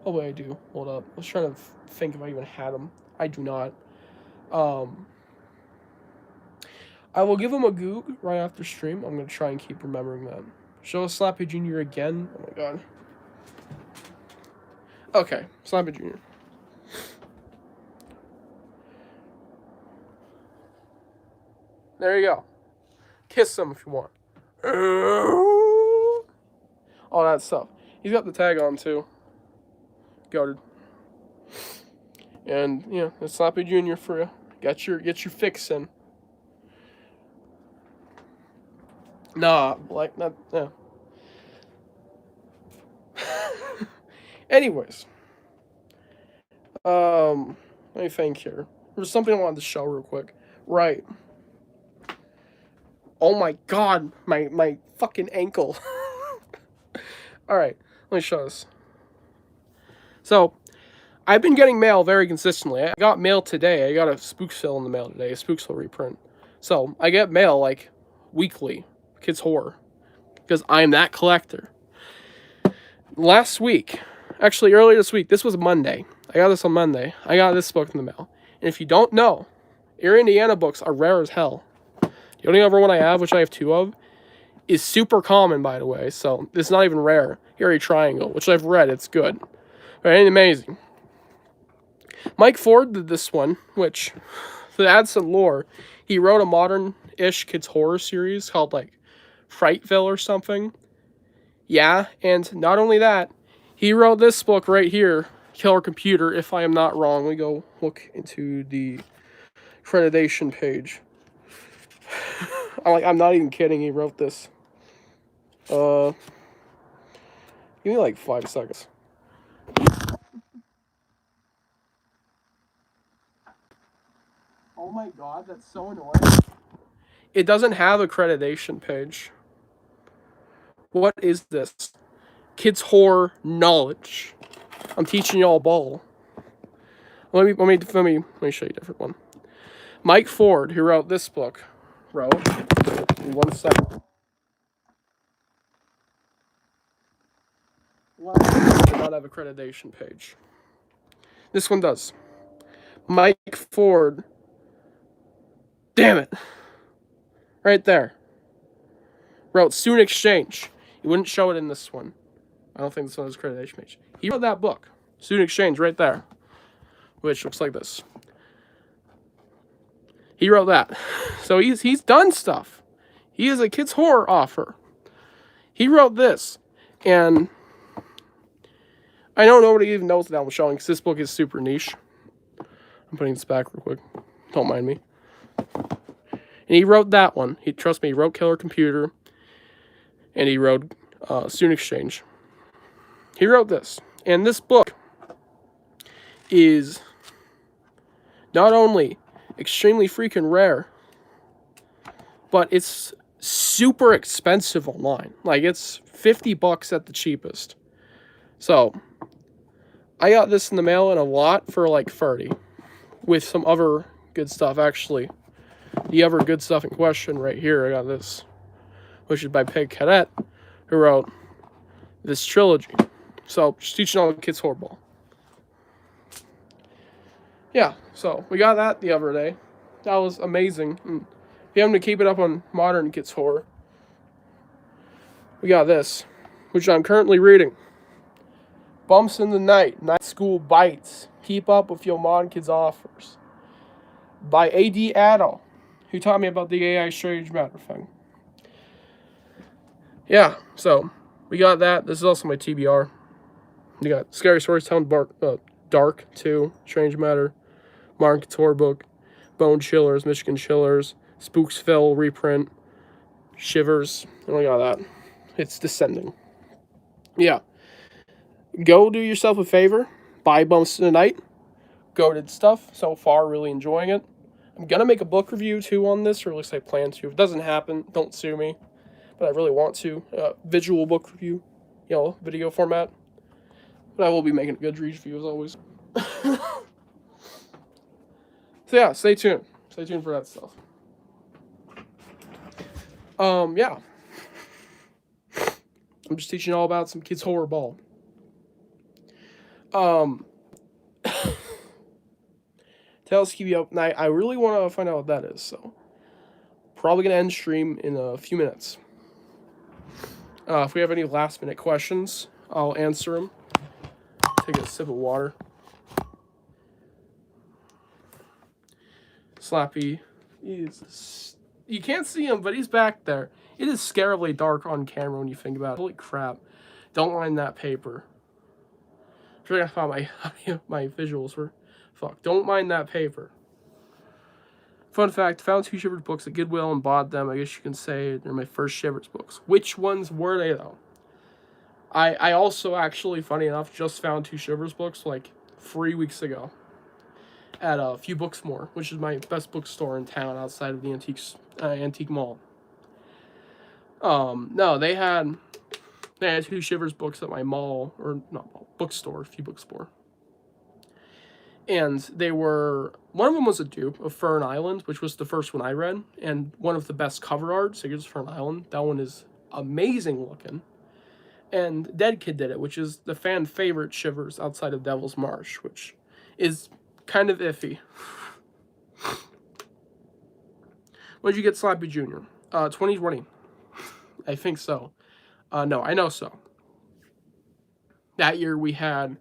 do. Hold up. I was trying to think if I even had them. I do not. I will give him a goog right after stream. I'm going to try and keep remembering that. Show us Slappy Jr. again. Oh my god. Okay, Slappy Jr. There you go. Kiss him if you want. All that stuff. He's got the tag on too. Goated. And yeah, it's Slappy Jr. for you. Get your fix in. Nah, like not. Yeah. Anyways, let me think here. There's something I wanted to show real quick. Right. Oh my god, my fucking ankle. Alright, let me show this. So, I've been getting mail very consistently. I got mail today. I got a Spooksville in the mail today, a Spooksville reprint. So, I get mail, like, weekly. Kids Horror. Because I'm that collector. Last week, actually earlier this week, this was Monday. I got this on Monday. I got this book in the mail. And if you don't know, Erie, Indiana books are rare as hell. The only other one I have, which I have 2 of, is super common, by the way. So, it's not even rare. Erie Triangle, which I've read. It's good. But it ain't amazing. Mike Ford did this one, which, to add some lore, he wrote a modern-ish kids horror series called, like, Frightville or something. Yeah, and not only that, he wrote this book right here Killer Computer, if I am not wrong. Let me go look into the accreditation page. I'm not even kidding. He wrote this. Give me like 5 seconds. Oh my god, that's so annoying. It doesn't have a accreditation page. What is this? Kids horror knowledge. I'm teaching y'all ball. Let me show you a different one. Mike Ford, who wrote this book, wrote. In 1 second. One does not have accreditation page. This one does. Mike Ford. Damn it. Right there. Wrote Student Exchange. He wouldn't show it in this one. I don't think this one has accreditation page. He wrote that book. Student Exchange right there. Which looks like this. He wrote that. So he's done stuff. He is a kids horror author. He wrote this. And I know nobody even knows that I'm showing because this book is super niche. I'm putting this back real quick. Don't mind me. And he wrote that one. Trust me, he wrote Killer Computer. And he wrote Student Exchange. He wrote this. And this book is not only extremely freaking rare, but it's super expensive online. Like, it's $50 at the cheapest. So, I got this in the mail in a lot for like 30 with some other good stuff. Actually, the other good stuff in question right here, I got this, which is by Peg Cadet, who wrote this trilogy. So, just teaching all the kids horrible. Yeah, so we got that the other day. That was amazing. And if you happen to keep it up on modern kids horror, we got this, which I'm currently reading. Bumps in the Night, Night School Bites. Keep up with your modern kids offers. By A.D. Addo, who taught me about the AI strange matter thing. Yeah, so we got that. This is also my TBR. We got Scary Stories Telling Dark 2, Strange Matter, Modern Kids Horror Book, Bone Chillers, Michigan Chillers, Spooksville reprint, Shivers, and we got that. It's descending. Yeah. Go do yourself a favor. Buy Bumps in the Night. Goated stuff. So far, really enjoying it. I'm going to make a book review, too, on this, or at least I plan to. If it doesn't happen, don't sue me. But I really want to. Visual book review. Video format. But I will be making a Goodreads review, as always. So, yeah, stay tuned. Stay tuned for that stuff. Yeah. I'm just teaching you all about some kids' horror ball. Tales keep you up night. I really want to find out what that is, so probably gonna end stream in a few minutes. If we have any last minute questions, I'll answer them. Take a sip of water. Slappy is, you can't see him, but he's back there. It is scarily dark on camera when you think about it. Holy crap! Don't mind that paper. I'm sure I thought my visuals were. Fuck, don't mind that paper. Fun fact, found 2 Shivers books at Goodwill and bought them. I guess you can say they're my first Shivers books. Which ones were they, though? I also, actually, funny enough, just found 2 Shivers books, like, 3 weeks ago. At a Few Books More, which is my best bookstore in town outside of the antique mall. No, they had 2 Shivers books at my mall, or not mall, bookstore, Few Books More. And they were, one of them was a dupe of Fern Island, which was the first one I read, and one of the best cover art, so here's Fern Island. That one is amazing looking. And Dead Kid did it, which is the fan favorite Shivers outside of Devil's Marsh, which is kind of iffy. When did you get Slappy Jr.? 2020. I think so. No, I know so. That year we had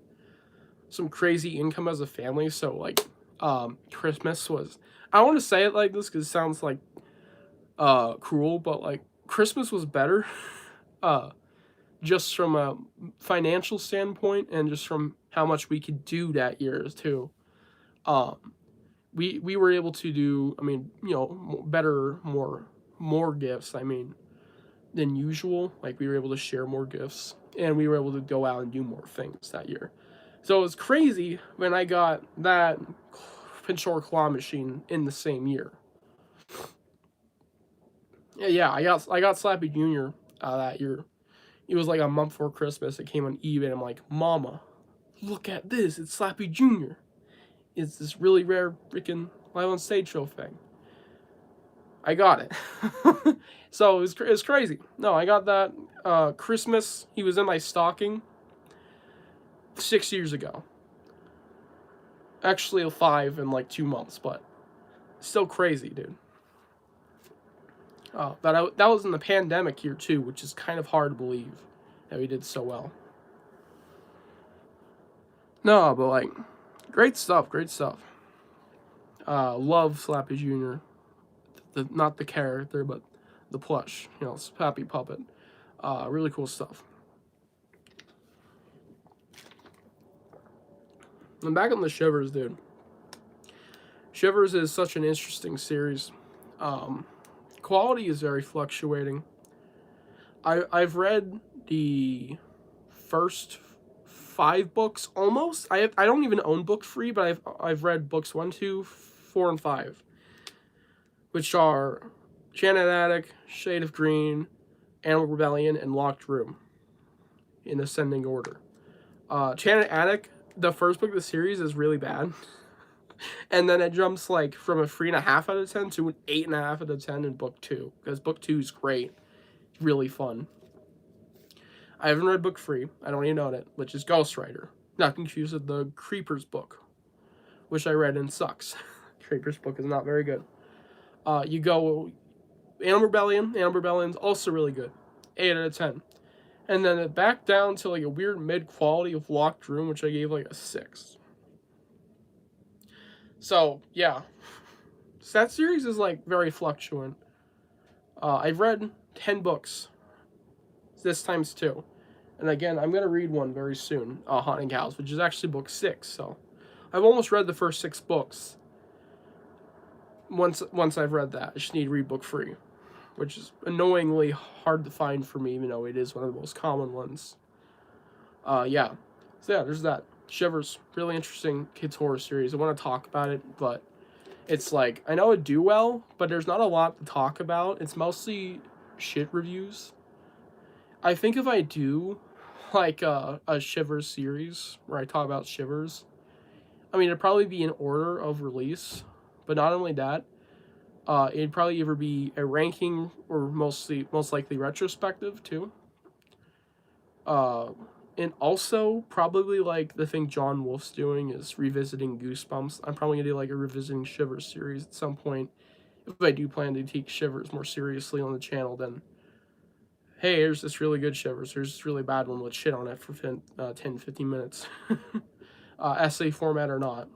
some crazy income as a family, so like Christmas was, I don't want to say it like this because it sounds like cruel, but like Christmas was better just from a financial standpoint and just from how much we could do that year too. Um, we were able to do, I mean, better, more gifts. I mean, than usual. Like we were able to share more gifts, and we were able to go out and do more things that year. So it was crazy when I got that pinch-or claw machine in the same year. Yeah, I got Slappy Junior that year. It was like a month before Christmas. It came on eBay. And I'm like, Mama, look at this! It's Slappy Junior. It's this really rare freaking live on stage show thing. I got it. So it was crazy. No, I got that Christmas. He was in my stocking 6 years ago. Actually, 5 in like 2 months, but still crazy, dude. That was in the pandemic year too, which is kind of hard to believe that we did so well. No, but like, great stuff, great stuff. Love Slappy Jr. Not the character, but the plush, Slappy puppet. Really cool stuff. And back on the Shivers, dude. Shivers is such an interesting series. Quality is very fluctuating. I've read the first 5 books almost. I don't even own Book 3, but I've read books 1, 2, 4, and 5, which are Enchanted Attic, Shade of Green, Animal Rebellion, and Locked Room, in ascending order. Enchanted Attic, the first book of the series, is really bad. And then it jumps like from a 3.5 out of 10 to an 8.5 out of 10 in book 2, because book 2 is great, really fun. I haven't read book 3. I don't even own it, which is Ghostwriter. Not confused with the Creepers book, which I read and sucks. Creepers book is not very good. You go Animal Rebellion. Animal Rebellion's also really good, 8 out of 10. And then it backed down to like a weird mid quality of Locked Room, which I gave like a 6. So yeah, so that series is like very fluctuant. I've read 10 books this times 2, and again I'm gonna read one very soon, Haunting House, which is actually book 6. So I've almost read the first 6 books. Once I've read that, I just need to read book 3, which is annoyingly hard to find for me, even though it is one of the most common ones. Yeah, so yeah, there's that. Shivers, really interesting kids horror series. I want to talk about it, but it's like, I know it'd do well, but there's not a lot to talk about. It's mostly shit reviews. I think if I do like a Shivers series where I talk about Shivers, I mean, it'd probably be in order of release, but not only that, it'd probably either be a ranking or most likely retrospective too. And also, probably, like, the thing John Wolfe's doing is revisiting Goosebumps. I'm probably going to do, like, a revisiting Shivers series at some point. If I do plan to take Shivers more seriously on the channel, then, hey, here's this really good Shivers. Here's this really bad one. Let's shit on it for 10, 15 minutes. Essay format or not.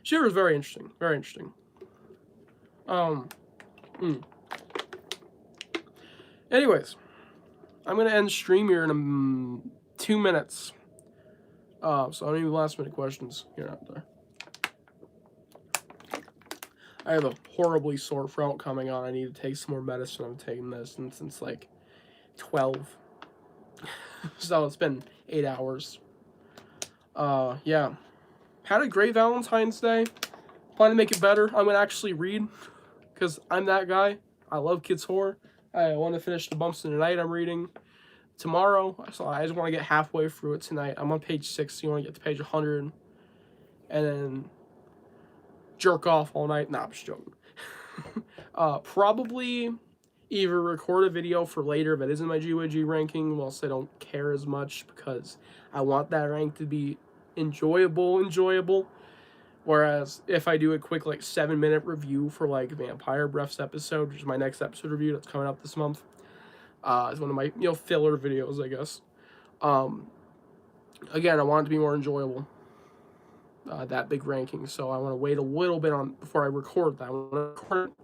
Shivers, very interesting. Very interesting. Anyways, I'm going to end stream here in 2 minutes. So I don't even last minute questions here out there. I have a horribly sore throat coming on. I need to take some more medicine. I'm taking medicine since like 12. So it's been 8 hours. Yeah. Had a great Valentine's Day. Plan to make it better. I'm going to actually read, because I'm that guy. I love kids horror. I want to finish the bumps tonight. I'm reading tomorrow, so I just want to get halfway through it tonight. I'm on page 6, so you want to get to page 100, and then jerk off all night. Nah, I'm just joking. Probably either record a video for later that isn't my GYG ranking, whilst I don't care as much, because I want that rank to be enjoyable. Whereas if I do a quick like 7-minute review for like Vampire Breath's episode, which is my next episode review that's coming up this month, is one of my filler videos, I guess. Again, I want it to be more enjoyable. That big ranking, so I want to wait a little bit before I record that. When I record it,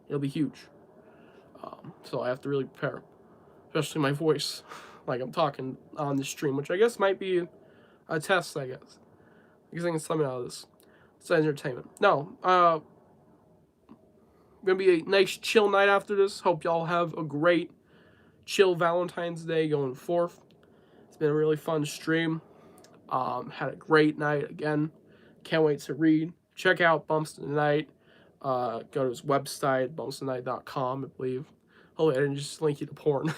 it'll be huge. So I have to really prepare. especially my voice, like I'm talking on the stream, which I guess might be a test, I guess. Because I can something out of this. It's entertainment. No, gonna be a nice chill night after this. Hope y'all have a great chill Valentine's Day going forth. It's been a really fun stream. Had a great night again. Can't wait to read. Check out Bumps Tonight. Go to his website, bumpstonight.com, I believe. Hopefully I didn't just link you to porn.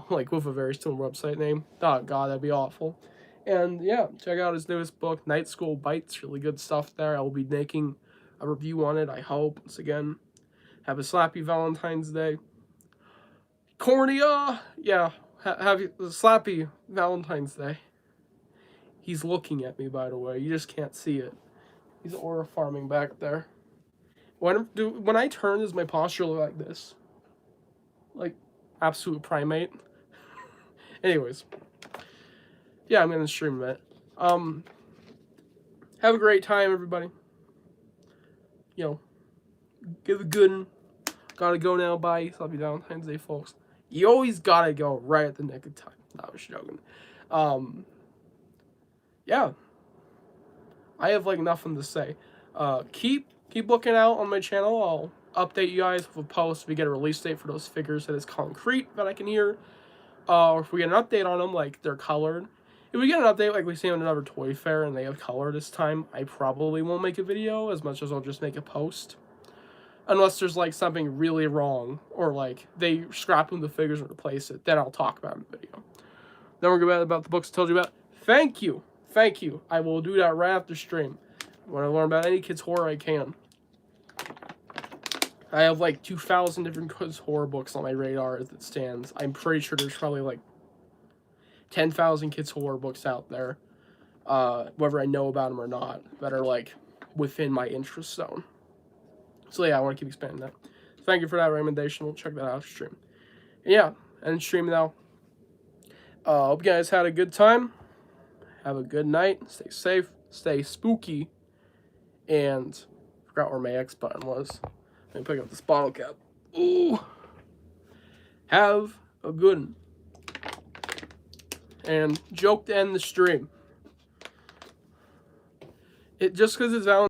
Like with a very similar website name. Oh god, that'd be awful. And yeah, check out his newest book, Night School Bites. Really good stuff there. I will be making a review on it, I hope. Once again, have a slappy Valentine's Day. Cornea! Yeah, have a slappy Valentine's Day. He's looking at me, by the way. You just can't see it. He's aura farming back there. When I turn, does my posture look like this? Like, absolute primate. Anyways. Yeah, I'm gonna stream it. Have a great time, everybody. You know, give a good one. Gotta go now, bye. Happy Valentine's Day, folks. You always gotta go right at the nick of time. No, I was joking. Yeah. I have, like, nothing to say. Keep looking out on my channel. I'll update you guys with a post if we get a release date for those figures that is concrete that I can hear. Or if we get an update on them, like, they're colored. If we get an update like we see on another toy fair and they have color this time, I probably won't make a video as much as I'll just make a post. Unless there's, like, something really wrong, or, like, they scrap the figures and replace it, then I'll talk about it in the video. Then we're going to about the books I told you about. Thank you. Thank you. I will do that right after stream. When I learn about any kids' horror, I can. I have, like, 2,000 different kids' horror books on my radar as it stands. I'm pretty sure there's probably, like, 10,000 kids' horror books out there, whether I know about them or not, that are, like, within my interest zone. So, yeah, I want to keep expanding that. Thank you for that recommendation. We'll check that out stream. And yeah, end stream now. Hope you guys had a good time. Have a good night. Stay safe. Stay spooky. And I forgot where my X button was. Let me pick up this bottle cap. Ooh. Have a good one. And joke to end the stream. Just because it's Valentine's